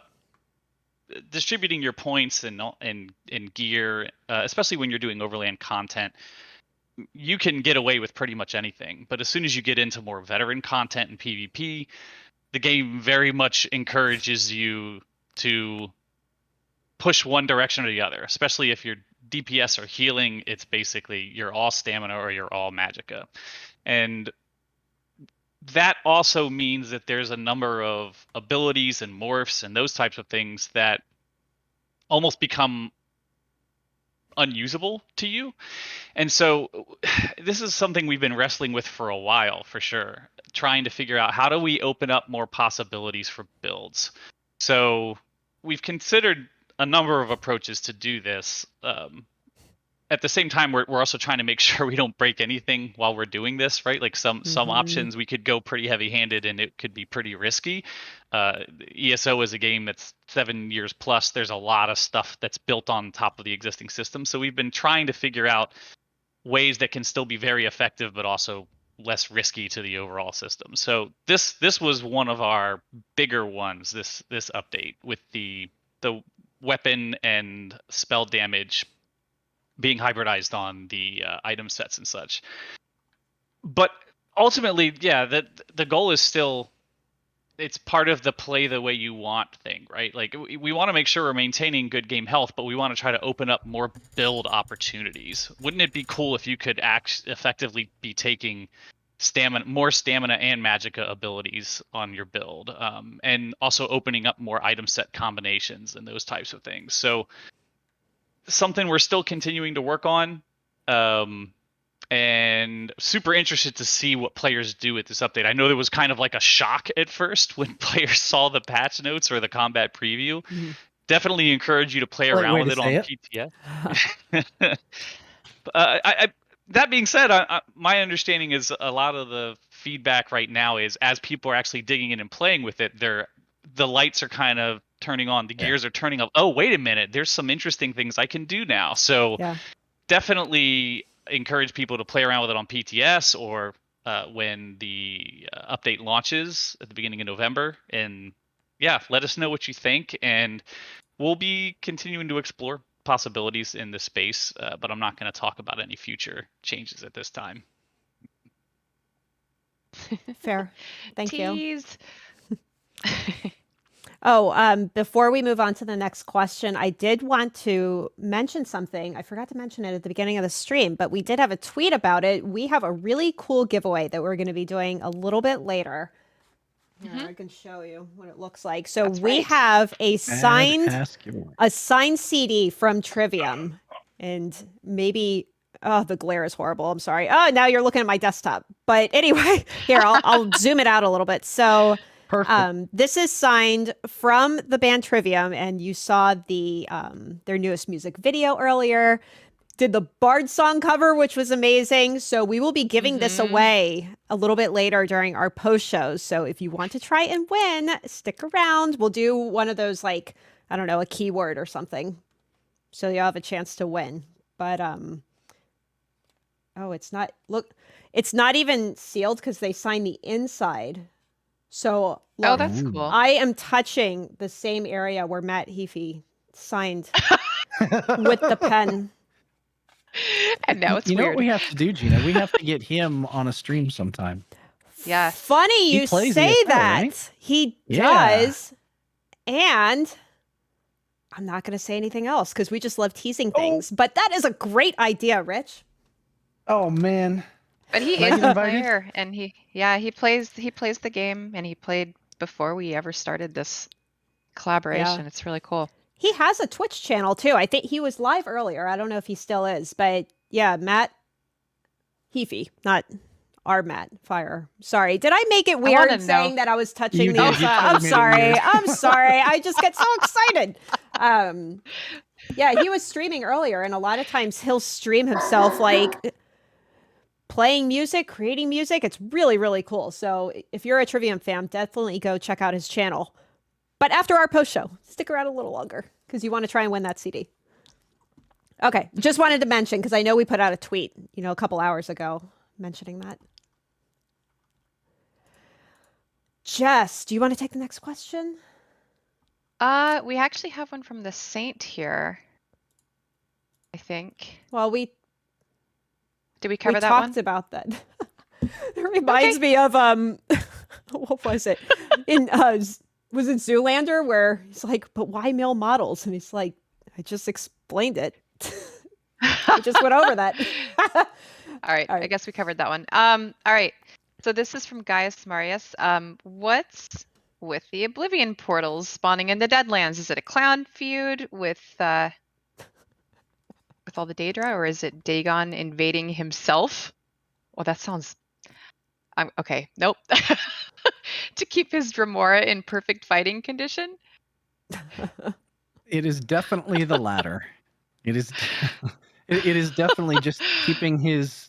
distributing your points and gear, especially when you're doing overland content, you can get away with pretty much anything. But as soon as you get into more veteran content and PvP, the game very much encourages you to push one direction or the other, especially if you're DPS or healing. It's basically you're all stamina or you're all magicka. And that also means that there's a number of abilities and morphs and those types of things that almost become unusable to you. And so this is something we've been wrestling with for a while, for sure, trying to figure out how do we open up more possibilities for builds. So we've considered a number of approaches to do this. At the same time, we're also trying to make sure we don't break anything while we're doing this, right? Like some options, we could go pretty heavy-handed and it could be pretty risky. ESO is a game that's 7 years plus. There's a lot of stuff that's built on top of the existing system. So we've been trying to figure out ways that can still be very effective, but also less risky to the overall system. So this was one of our bigger ones, this update, with the weapon and spell damage being hybridized on the item sets and such. but ultimately, yeah, the goal is still, it's part of the play the way you want thing, right? Like we want to make sure we're maintaining good game health, but we want to try to open up more build opportunities. Wouldn't it be cool if you could effectively be taking more stamina and magicka abilities on your build, and also opening up more item set combinations and those types of things? So something we're still continuing to work on. And super interested to see what players do with this update. I know there was kind of like a shock at first when players saw the patch notes or the combat preview. Mm-hmm. Definitely encourage you to play around with it on PTS. That being said, my understanding is a lot of the feedback right now is as people are actually digging in and playing with it, the lights are kind of turning on, the gears are turning up. Oh, wait a minute, there's some interesting things I can do now. So definitely encourage people to play around with it on PTS or when the update launches at the beginning of November. And let us know what you think. And we'll be continuing to explore possibilities in this space, but I'm not going to talk about any future changes at this time. Fair. Thank Tease. you. Before we move on to the next question, I did want to mention something. I forgot to mention it at the beginning of the stream, but we did have a tweet about it. We have a really cool giveaway that we're going to be doing a little bit later. Mm-hmm. I can show you what it looks like. So we have a signed CD from Trivium, and maybe the glare is horrible. I'm sorry. Oh, now you're looking at my desktop. But anyway, here I'll zoom it out a little bit. So. Perfect. This is signed from the band Trivium, and you saw their newest music video earlier. Did the Bard song cover, which was amazing. So we will be giving this away a little bit later during our post shows. So if you want to try and win, stick around. We'll do one of those, like, I don't know, a keyword or something. So you'll have a chance to win. But it's not even sealed because they signed the inside. So look, that's cool. I am touching the same area where Matt Heafy signed with the pen. And now it's weird. You know what we have to do, Gina? We have to get him on a stream sometime. Yeah. Funny you say that. Right? He does. And I'm not going to say anything else because we just love teasing things. But that is a great idea, Rich. Oh, man. But he is a player, and he plays the game, and he played before we ever started this collaboration. It's really cool. He has a Twitch channel too. I think he was live earlier. I don't know if he still is, but Matt Heafy, not our Matt Fire. Sorry, did I make it weird saying that I was touching the inside? I'm sorry. I'm sorry. I just get so excited. He was streaming earlier, and a lot of times he'll stream himself like playing music, creating music. It's really, really cool. So if you're a Trivium fan, definitely go check out his channel. But after our post show, stick around a little longer because you want to try and win that CD. Okay, just wanted to mention because I know we put out a tweet, a couple hours ago mentioning that. Jess, do you want to take the next question? We actually have one from the Saint here, I think. Well, did we cover that one? We talked about that. It reminds me of what was it? Was it Zoolander where he's like, but why male models? And he's like, I just explained it. I just went over that. All right. I guess we covered that one. All right. So this is from Gaius Marius. What's with the Oblivion portals spawning in the Deadlands? Is it a clown feud with all the Daedra, or is it Dagon invading himself? Well, that sounds... okay, nope. To keep his Dremora in perfect fighting condition? It is definitely the latter. It is definitely just keeping his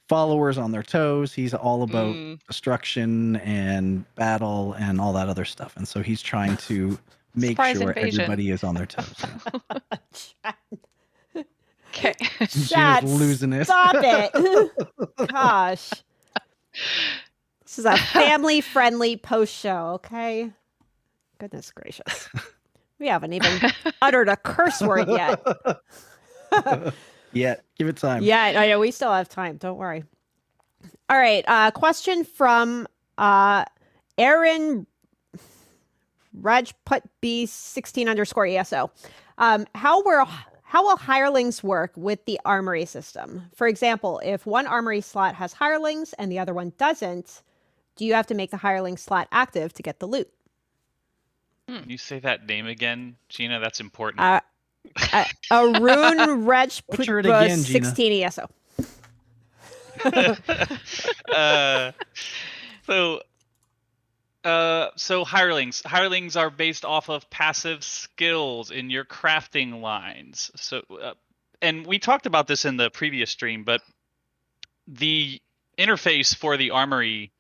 followers on their toes. He's all about destruction and battle and all that other stuff. And so he's trying to make sure everybody is on their toes. Okay. She's losing it. Stop it. Gosh. This is a family-friendly post show, okay? Goodness gracious. We haven't even uttered a curse word yet. Yeah, give it time. Yeah, I know. We still have time. Don't worry. All right. Question from Aaron Rajput B16_ESO. How will hirelings work with the armory system? For example, if one armory slot has hirelings and the other one doesn't, do you have to make the hireling slot active to get the loot? Can you say that name again, Gina? That's important. Arun Rajput Butcher it again, Gina. 16ESO. So hirelings are based off of passive skills in your crafting lines. So and we talked about this in the previous stream, but the interface for the armory,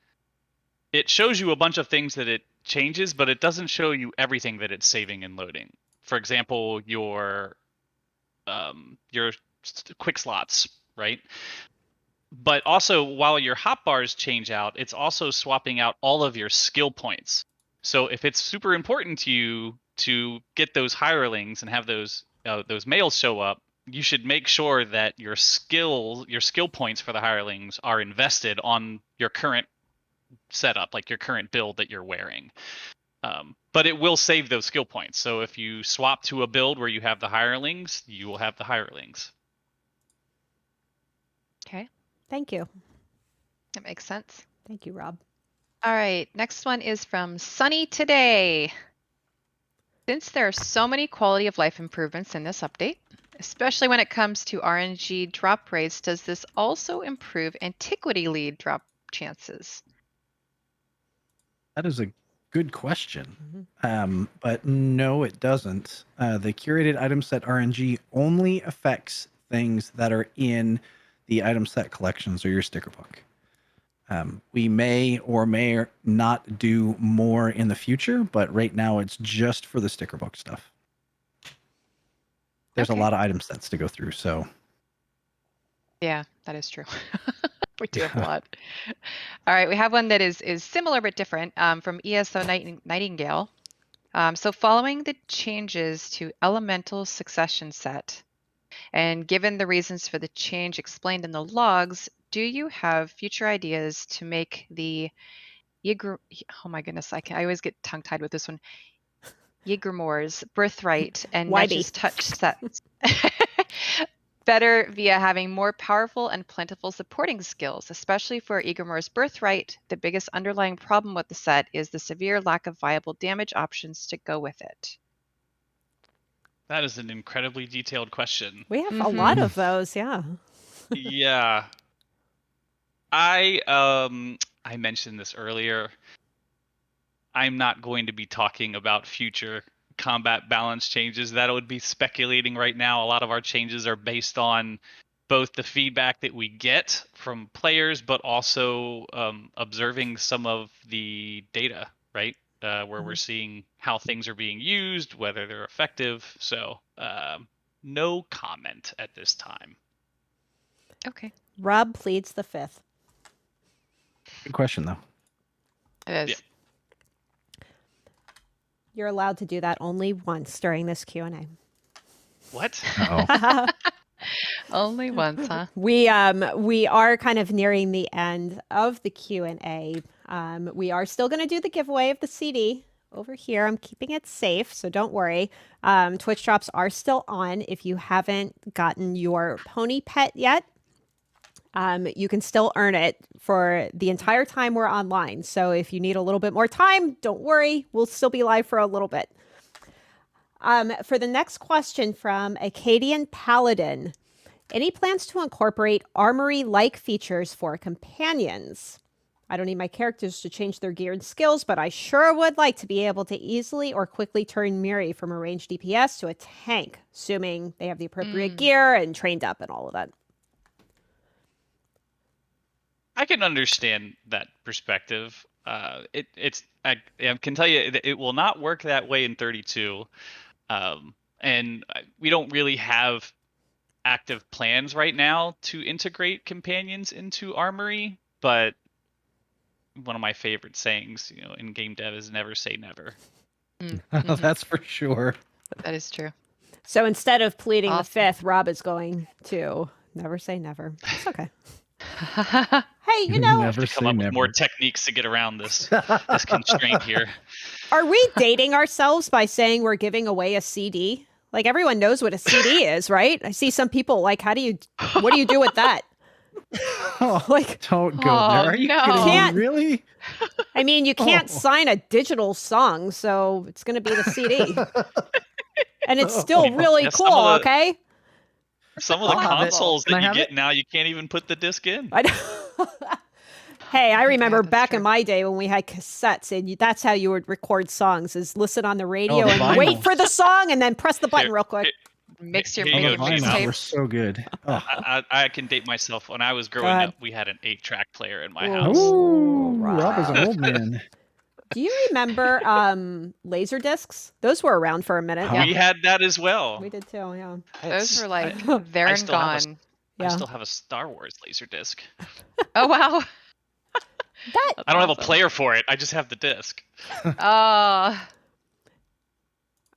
it shows you a bunch of things that it changes, but it doesn't show you everything that it's saving and loading. For example, your quick slots, right? But also, while your hotbars change out, it's also swapping out all of your skill points. So if it's super important to you to get those hirelings and have those males show up, you should make sure that your skill points for the hirelings are invested on your current setup, like your current build that you're wearing. But it will save those skill points. So if you swap to a build where you have the hirelings, you will have the hirelings. Okay. Thank you. That makes sense. Thank you, Rob. All right, next one is from Sunny Today. Since there are so many quality of life improvements in this update, especially when it comes to RNG drop rates, does this also improve antiquity lead drop chances? That is a good question. But no, it doesn't. The curated item set RNG only affects things that are in the item set collections or your sticker book. We may or may not do more in the future, but right now it's just for the sticker book stuff. There's a lot of item sets to go through, so. Yeah, that is true. We do have a lot. All right, we have one that is similar but different from ESO Nightingale. So following the changes to Elemental Succession Set, and given the reasons for the change explained in the logs, do you have future ideas to make the oh my goodness, I always get tongue-tied with this one. Ygrimor's Birthright and Netch's Touch sets better via having more powerful and plentiful supporting skills, especially for Ygrimor's Birthright. The biggest underlying problem with the set is the severe lack of viable damage options to go with it. That is an incredibly detailed question. We have a lot of those, yeah. Yeah. I mentioned this earlier. I'm not going to be talking about future combat balance changes. That would be speculating right now. A lot of our changes are based on both the feedback that we get from players, but also observing some of the data, right? Where we're seeing how things are being used, whether they're effective. So no comment at this time. Okay. Rob pleads the fifth. Good question, though. It is. Yeah. You're allowed to do that only once during this Q&A. What? Uh-oh. Only once, huh? We are kind of nearing the end of the Q&A. We are still going to do the giveaway of the CD over here. I'm keeping it safe, so don't worry. Twitch drops are still on. If you haven't gotten your pony pet yet, you can still earn it for the entire time we're online. So if you need a little bit more time, don't worry. We'll still be live for a little bit. For the next question from Acadian Paladin, any plans to incorporate Armory-Like features for companions? I don't need my characters to change their gear and skills, but I sure would like to be able to easily or quickly turn Miri from a ranged DPS to a tank, assuming they have the appropriate gear and trained up and all of that. I can understand that perspective. I can tell you it will not work that way in 32. And we don't really have active plans right now to integrate companions into Armory, but one of my favorite sayings, in game dev is never say never. That's for sure. That is true. So instead of pleading the Awesome. fifth, Rob is going to never say never. It's okay. Hey, you know, Never To come say up with never. more techniques to get around this this constraint here. are we dating ourselves by saying we're giving away a CD? Like everyone knows what a CD is, right? I see some people like, what do you do with that? Oh, Like, don't go Oh, there. Are you no. kidding me? Can't- Really? I mean, you can't Oh. sign a digital song, so it's going to be the CD. And it's still Oh. really Yeah, cool, some of the- okay? Some of the I'll have it. consoles Can I that you have get it? now, you can't even put the disc in. I know. Hey, I remember that's back in true. my day when we had cassettes, and that's how you would record songs: is listen on the radio the and wait vinyl. for the song, and then press the button Here, real quick. Mix your, Here Oh, you the go, your Jason. vinyl were mixtape. so good. Oh. I can date myself. When I was growing ahead. up, we had an 8-track player in my Ooh. house. Ooh, Rob. Rob is an old man. Do you remember laser discs? Those were around for a minute. Yeah. We had that as well. We did too. Yeah. Those were like I there I and still have a- gone. I Yeah. still have a Star Wars laser disc. Oh wow. That That's I don't have a awesome. player for it. I just have the disc. Oh,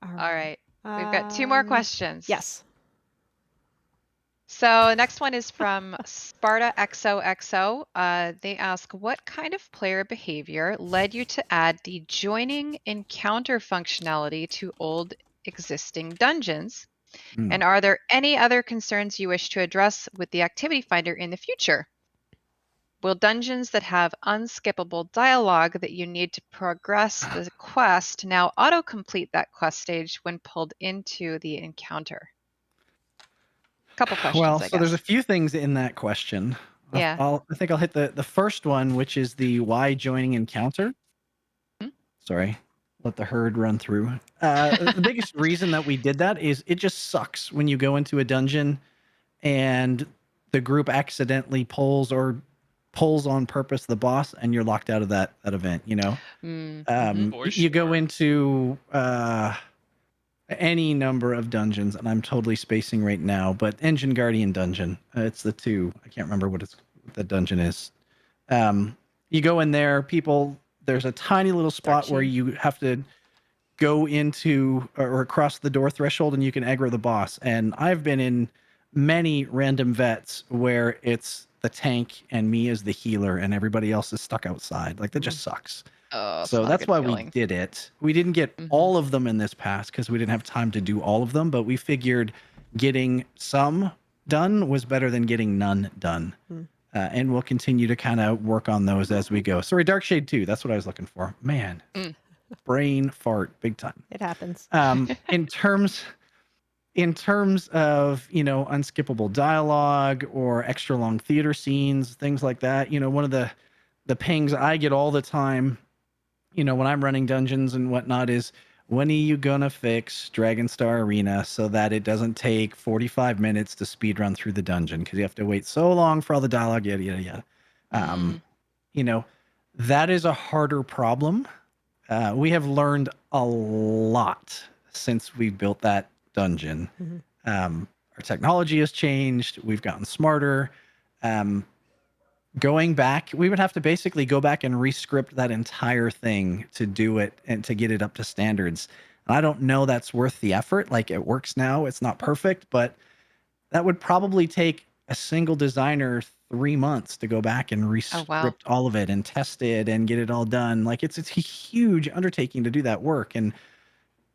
all right. We've got 2 more questions. Yes. So the next one is from Sparta XOXO. They ask, what kind of player behavior led you to add the joining encounter functionality to old existing dungeons? Hmm. And are there any other concerns you wish to address with the activity finder in the future? Will dungeons that have unskippable dialogue that you need to progress the quest now auto-complete that quest stage when pulled into the encounter? Couple questions, Well, I so guess. there's a few things in that question. Yeah. I think I'll hit the first one, which is the why joining encounter. Hmm? Sorry, let the herd run through. The biggest reason that we did that is it just sucks when you go into a dungeon and the group accidentally pulls on purpose the boss and you're locked out of that event, you know? For You go sure. into any number of dungeons, and I'm totally spacing right now, but Engine Guardian Dungeon, it's the 2. I can't remember what the dungeon is. You go in there, there's a tiny little spot where you have to go into or across the door threshold and you can aggro the boss. And I've been in many random vets where it's the tank and me as the healer and everybody else is stuck outside. Like that just sucks. Oh, it's So not a that's good why feeling. we did it. We didn't get all of them in this pass because we didn't have time to do all of them, but we figured getting some done was better than getting none done. And we'll continue to kind of work on those as we go. Sorry, Darkshade 2. That's what I was looking for. Man, brain fart, big time. It happens. In terms of, unskippable dialogue or extra long theater scenes, things like that, one of the pings I get all the time, when I'm running dungeons and whatnot is, when are you gonna fix Dragonstar Arena so that it doesn't take 45 minutes to speed run through the dungeon because you have to wait so long for all the dialogue, yada yada yada. That is a harder problem. We have learned a lot since we built that dungeon. Our technology has changed. We've gotten smarter. Going back, we would have to basically go back and re-script that entire thing to do it and to get it up to standards. And I don't know that's worth the effort. Like it works now. It's not perfect, but that would probably take a single designer 3 months to go back and re-script all of it and test it and get it all done. Like it's a huge undertaking to do that work. And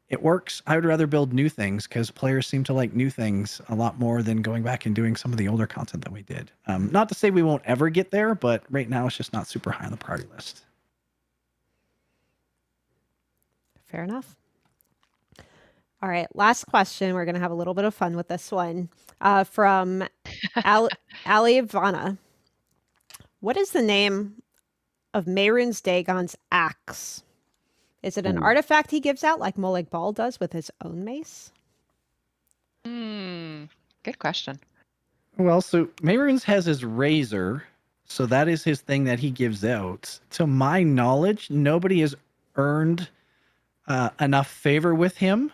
it works. I would rather build new things because players seem to like new things a lot more than going back and doing some of the older content that we did. Not to say we won't ever get there, but right now it's just not super high on the priority list. Fair enough. All right, last question. We're going to have a little bit of fun with this one from Ali Ivana. What is the name of Mehrunes Dagon's axe? Is it an artifact he gives out like Molag Bal does with his own mace? Good question. Well, so Mehrunes has his razor, so that is his thing that he gives out. To my knowledge, nobody has earned enough favor with him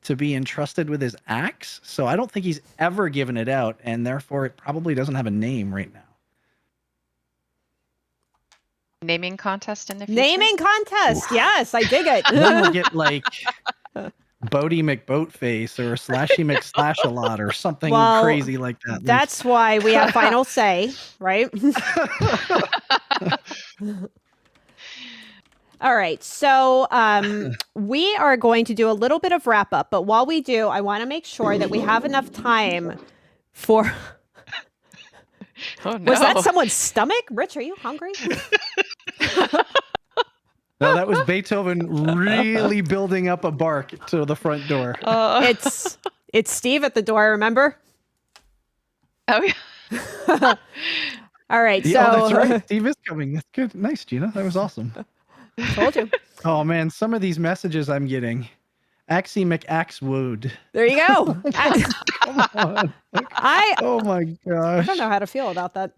to be entrusted with his axe. So I don't think he's ever given it out, and therefore it probably doesn't have a name right now. Naming contest in the future? Naming contest. Yes, I dig it. Then we'll get like Bodie McBoatface or Slashy McSlash-a-lot or something Well, crazy like that. That's why we have final say, right? All right, so we are going to do a little bit of wrap up, but while we do, I want to make sure that we have enough time for. Oh, no. Was that someone's stomach? Rich, are you hungry? No, that was Beethoven really building up a bark to the front door. It's Steve at the door, remember? Oh, yeah. All right, so that's right. Steve is coming. That's good. Nice, Gina. That was awesome. Told you. Oh man, some of these messages I'm getting. Axie McAxewood. There you go. Come on. Oh my gosh. I don't know how to feel about that.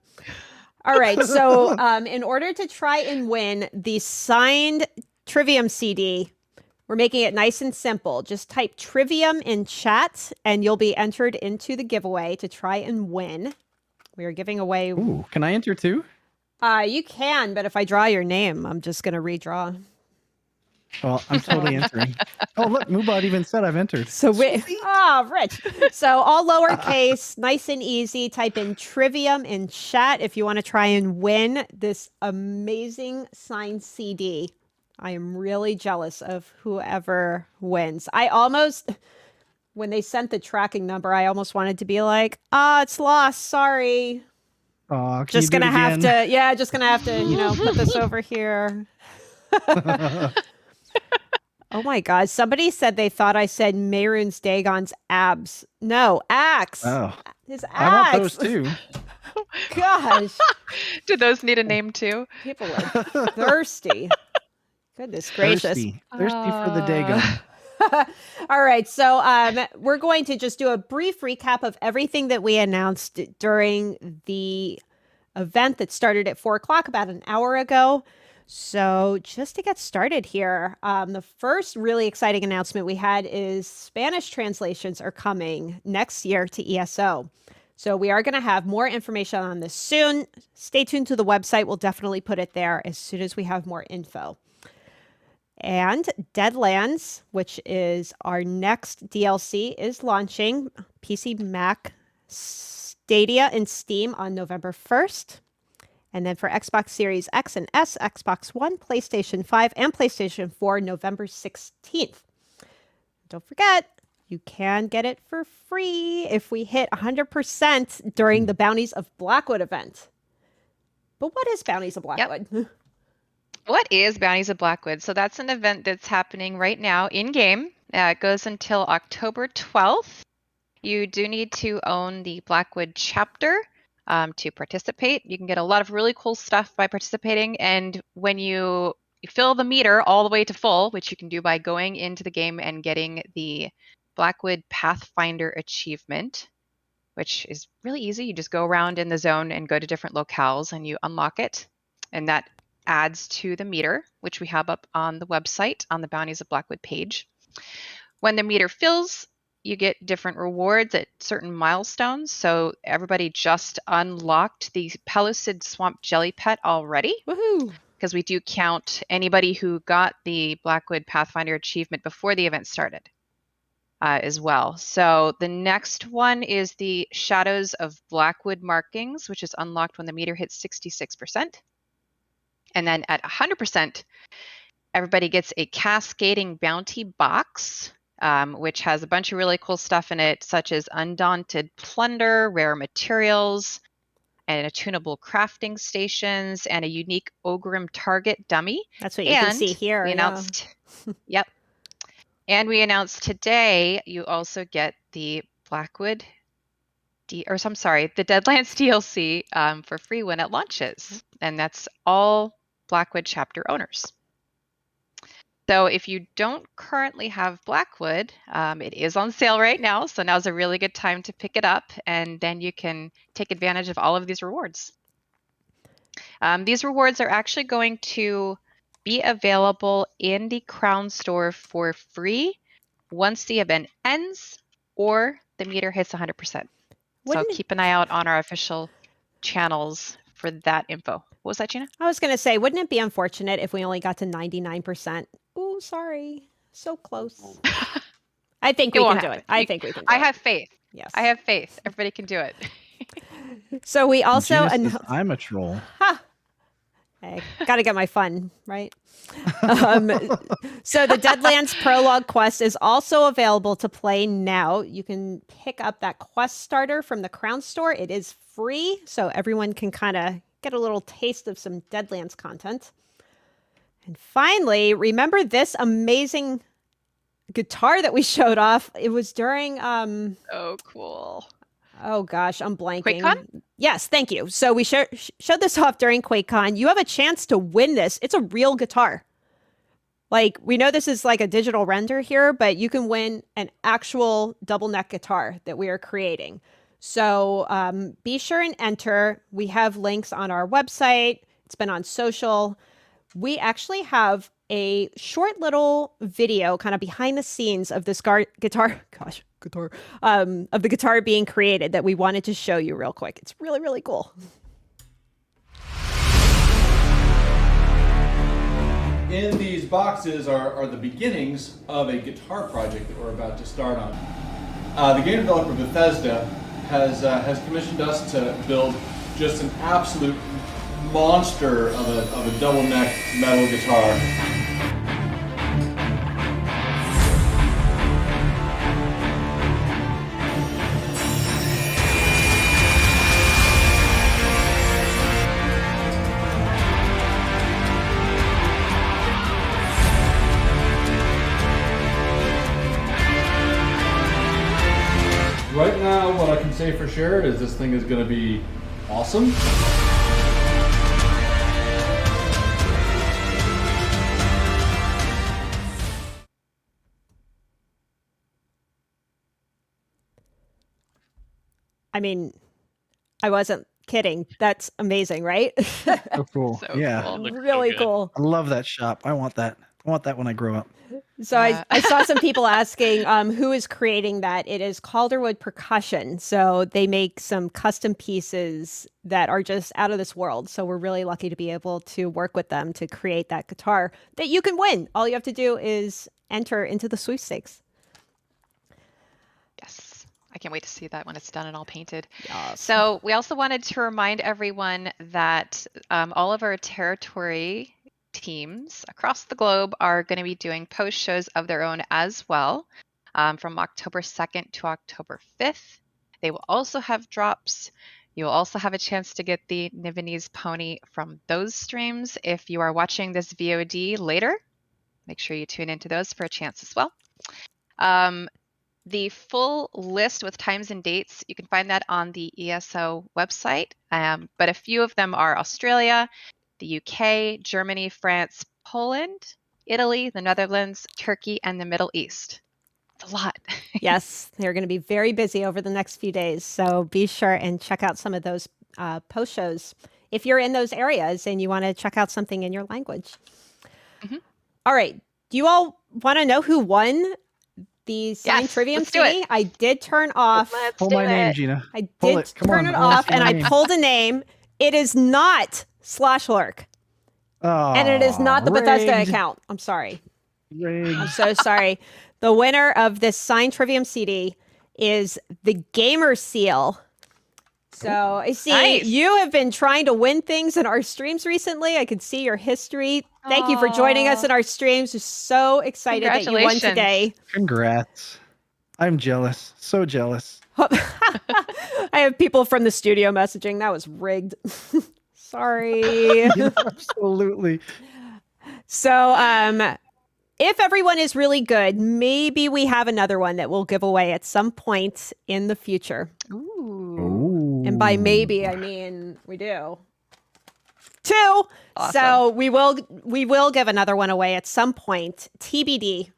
All right, so in order to try and win the signed Trivium CD, we're making it nice and simple. Just type Trivium in chat, and you'll be entered into the giveaway to try and win. We are giving away. Ooh, can I enter too? You can, but if I draw your name, I'm just going to redraw. Well, I'm totally entering. Oh, look, Moobot even said I've entered. So Rich. So all lowercase, nice and easy. Type in Trivium in chat if you want to try and win this amazing signed CD. I am really jealous of whoever wins. I almost, when they sent the tracking number, I almost wanted to be like, it's lost. Sorry. Just gonna have to, put this over here. Oh my God. Somebody said they thought I said Mehrunes Dagon's abs. No, axe. Oh. His axe. I want those too. Gosh. Do those need a name too? People are thirsty. Goodness gracious. Thirsty for the Dagon. All right. So we're going to just do a brief recap of everything that we announced during the event that started at 4:00 about an hour ago. So just to get started here, the first really exciting announcement we had is Spanish translations are coming next year to ESO. So we are going to have more information on this soon. Stay tuned to the website. We'll definitely put it there as soon as we have more info. And Deadlands, which is our next DLC, is launching PC, Mac, Stadia, and Steam on November 1st. And then for Xbox Series X and S, Xbox One, PlayStation 5, and PlayStation 4, November 16th. Don't forget, you can get it for free if we hit 100% during the Bounties of Blackwood event. But what is Bounties of Blackwood? Yep. What is Bounties of Blackwood? So that's an event that's happening right now in-game. It goes until October 12th. You do need to own the Blackwood chapter to participate. You can get a lot of really cool stuff by participating. And when you fill the meter all the way to full, which you can do by going into the game and getting the Blackwood Pathfinder achievement, which is really easy. You just go around in the zone and go to different locales and you unlock it. And that adds to the meter, which we have up on the website on the Bounties of Blackwood page. When the meter fills, you get different rewards at certain milestones. So everybody just unlocked the Pellucid Swamp Jelly Pet already. Woohoo! Because we do count anybody who got the Blackwood Pathfinder achievement before the event started as well. So the next one is the Shadows of Blackwood markings, which is unlocked when the meter hits 66%. And then at 100%, everybody gets a cascading bounty box, which has a bunch of really cool stuff in it, such as undaunted plunder, rare materials, and attunable crafting stations, and a unique Ogrim target dummy. That's what you can see here. We announced, yep. And we announced today you also get the Blackwood, the Deadlands DLC for free when it launches, and that's all Blackwood chapter owners. So if you don't currently have Blackwood, it is on sale right now. So now's a really good time to pick it up, and then you can take advantage of all of these rewards. These rewards are actually going to be available in the Crown Store for free once the event ends or the meter hits 100%. So keep an eye out on our official channels for that info. What was that, Gina? I was going to say, wouldn't it be unfortunate if we only got to 99%? Oh, sorry. So close. I think It we won't can do it. happen. I think we can do I it. have faith. Yes. I have faith. Everybody can do it. So we also... Gina says, I'm a troll. I got to get my fun, right? So the Deadlands Prologue quest is also available to play now. You can pick up that quest starter from the Crown Store. It is free, so everyone can kind of get a little taste of some Deadlands content. And finally, remember this amazing guitar that we showed off? It was during... Oh, cool. Oh gosh, I'm blanking. QuakeCon? Yes, thank you. So we showed this off during QuakeCon. You have a chance to win this. It's a real guitar. Like, we know this is like a digital render here, but you can win an actual double neck guitar that we are creating. So be sure and enter. We have links on our website. It's been on social. We actually have a short little video kind of behind the scenes of this guitar of the guitar being created that we wanted to show you real quick. It's really, really cool. In these boxes are the beginnings of a guitar project that we're about to start on. The game developer Bethesda has commissioned us to build just an absolute monster of a double neck metal guitar. Right now, what I can say for sure is this thing is going to be awesome. I mean, I wasn't kidding. That's amazing, right? So cool. So yeah. cool. Really cool. I love that shop. I want that. I want that when I grow up. So I saw some people asking who is creating that. It is Calderwood Percussion. So they make some custom pieces that are just out of this world. So we're really lucky to be able to work with them to create that guitar that you can win. All you have to do is enter into the sweepstakes. Yes. I can't wait to see that when it's done and all painted. Yes. So we also wanted to remind everyone that all of our territory teams across the globe are going to be doing post shows of their own as well from October 2nd to October 5th. They will also have drops. You'll also have a chance to get the Nivonese pony from those streams. If you are watching this VOD later, make sure you tune into those for a chance as well. The full list with times and dates, you can find that on the ESO website, but a few of them are Australia, the UK, Germany, France, Poland, Italy, the Netherlands, Turkey, and the Middle East. It's a lot. Yes, they're going to be very busy over the next few days. So be sure and check out some of those post shows if you're in those areas and you want to check out something in your language. Mm-hmm. All right. Do you all want to know who won the signed Trivium CD? I did turn off. Pull my name, Gina. I Pull did it. Come turn on. it I wanna off see and my I name. pulled a name. It is not Slashlark. Oh, And it is not the Bethesda rigged. account. I'm sorry. Rigged. I'm so sorry. The winner of this signed Trivium CD is the Gamer Seal. So I see you have been trying to win things in our streams recently. I could see your history. Thank you for joining us in our streams. We're so excited that you won today. Congrats. I'm jealous. So jealous. I have people from the studio messaging. That was rigged. Sorry. Absolutely. So, if everyone is really good, maybe we have another one that we'll give away at some point in the future. Ooh. And by maybe, I mean we do. 2. Awesome. So we will give another one away at some point. TBD.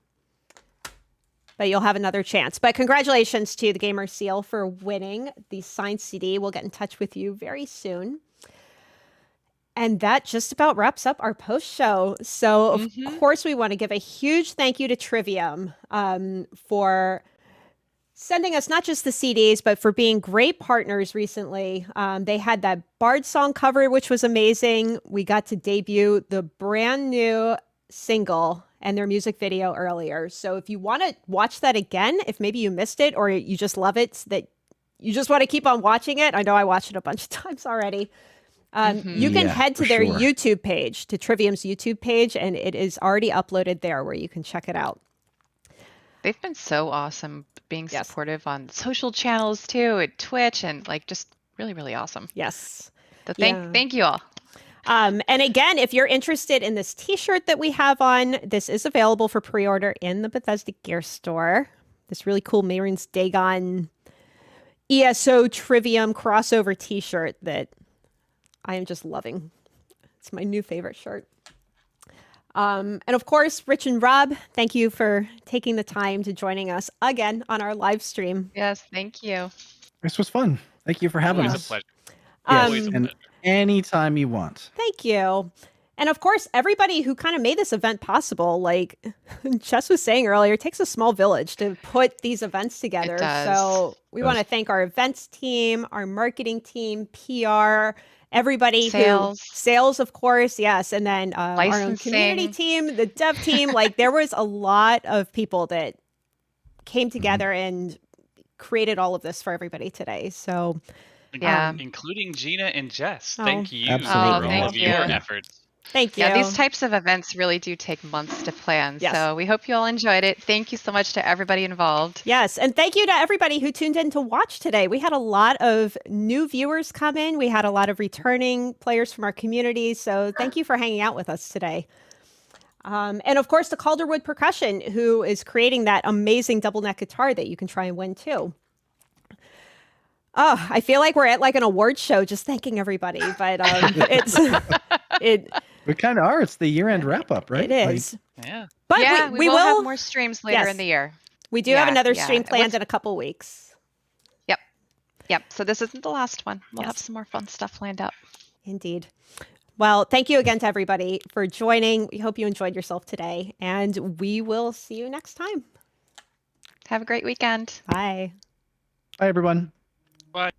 But you'll have another chance. But congratulations to the Gamer Seal for winning the signed CD. We'll get in touch with you very soon. And that just about wraps up our post show. So, of course, we want to give a huge thank you to Trivium for sending us not just the CDs, but for being great partners recently. They had that Bard song cover, which was amazing. We got to debut the brand new single, and their music video earlier. So if you want to watch that again, if maybe you missed it or you just love it, that you just want to keep on watching it. I know I watched it a bunch of times already. You can head to their YouTube page, to Trivium's YouTube page, and it is already uploaded there where you can check it out. They've been so awesome being supportive on social channels too, at Twitch, and like just really, really awesome. Yes. So thank you all. And again, if you're interested in this t-shirt that we have on, this is available for pre-order in the Bethesda Gear Store. This really cool Mehrunes Dagon ESO Trivium crossover t-shirt that I am just loving. It's my new favorite shirt. And of course, Rich and Rob, thank you for taking the time to joining us again on our live stream. Yes, thank you. This was fun. Thank you for having Always us. a pleasure. Yes, Always a and pleasure. anytime you want. Thank you. And of course, everybody who kind of made this event possible, like Chess was saying earlier, it takes a small village to put these events together. It does. So we want to thank our events team, our marketing team, PR, everybody sales, of course, yes, and then our own community team, the dev team. Like there was a lot of people that came together and created all of this for everybody today. So including Gina and Jess. Thank you Absolutely. for all thank of you. your efforts. Thank you. Yeah, these types of events really do take months to plan. Yes. So we hope you all enjoyed it. Thank you so much to everybody involved. Yes, and thank you to everybody who tuned in to watch today. We had a lot of new viewers come in. We had a lot of returning players from our community. So thank you for hanging out with us today. And of course, the Calderwood Percussion, who is creating that amazing double neck guitar that you can try and win too. Oh, I feel like we're at like an award show just thanking everybody, but We kind of are. It's the year-end wrap-up, right? It is. Yeah. But yeah, we will have more streams later in the year. We do have another stream planned in a couple weeks. Yep. So this isn't the last one. We'll have some more fun stuff lined up. Indeed. Well, thank you again to everybody for joining. We hope you enjoyed yourself today, and we will see you next time. Have a great weekend. Bye. Bye, everyone. Bye.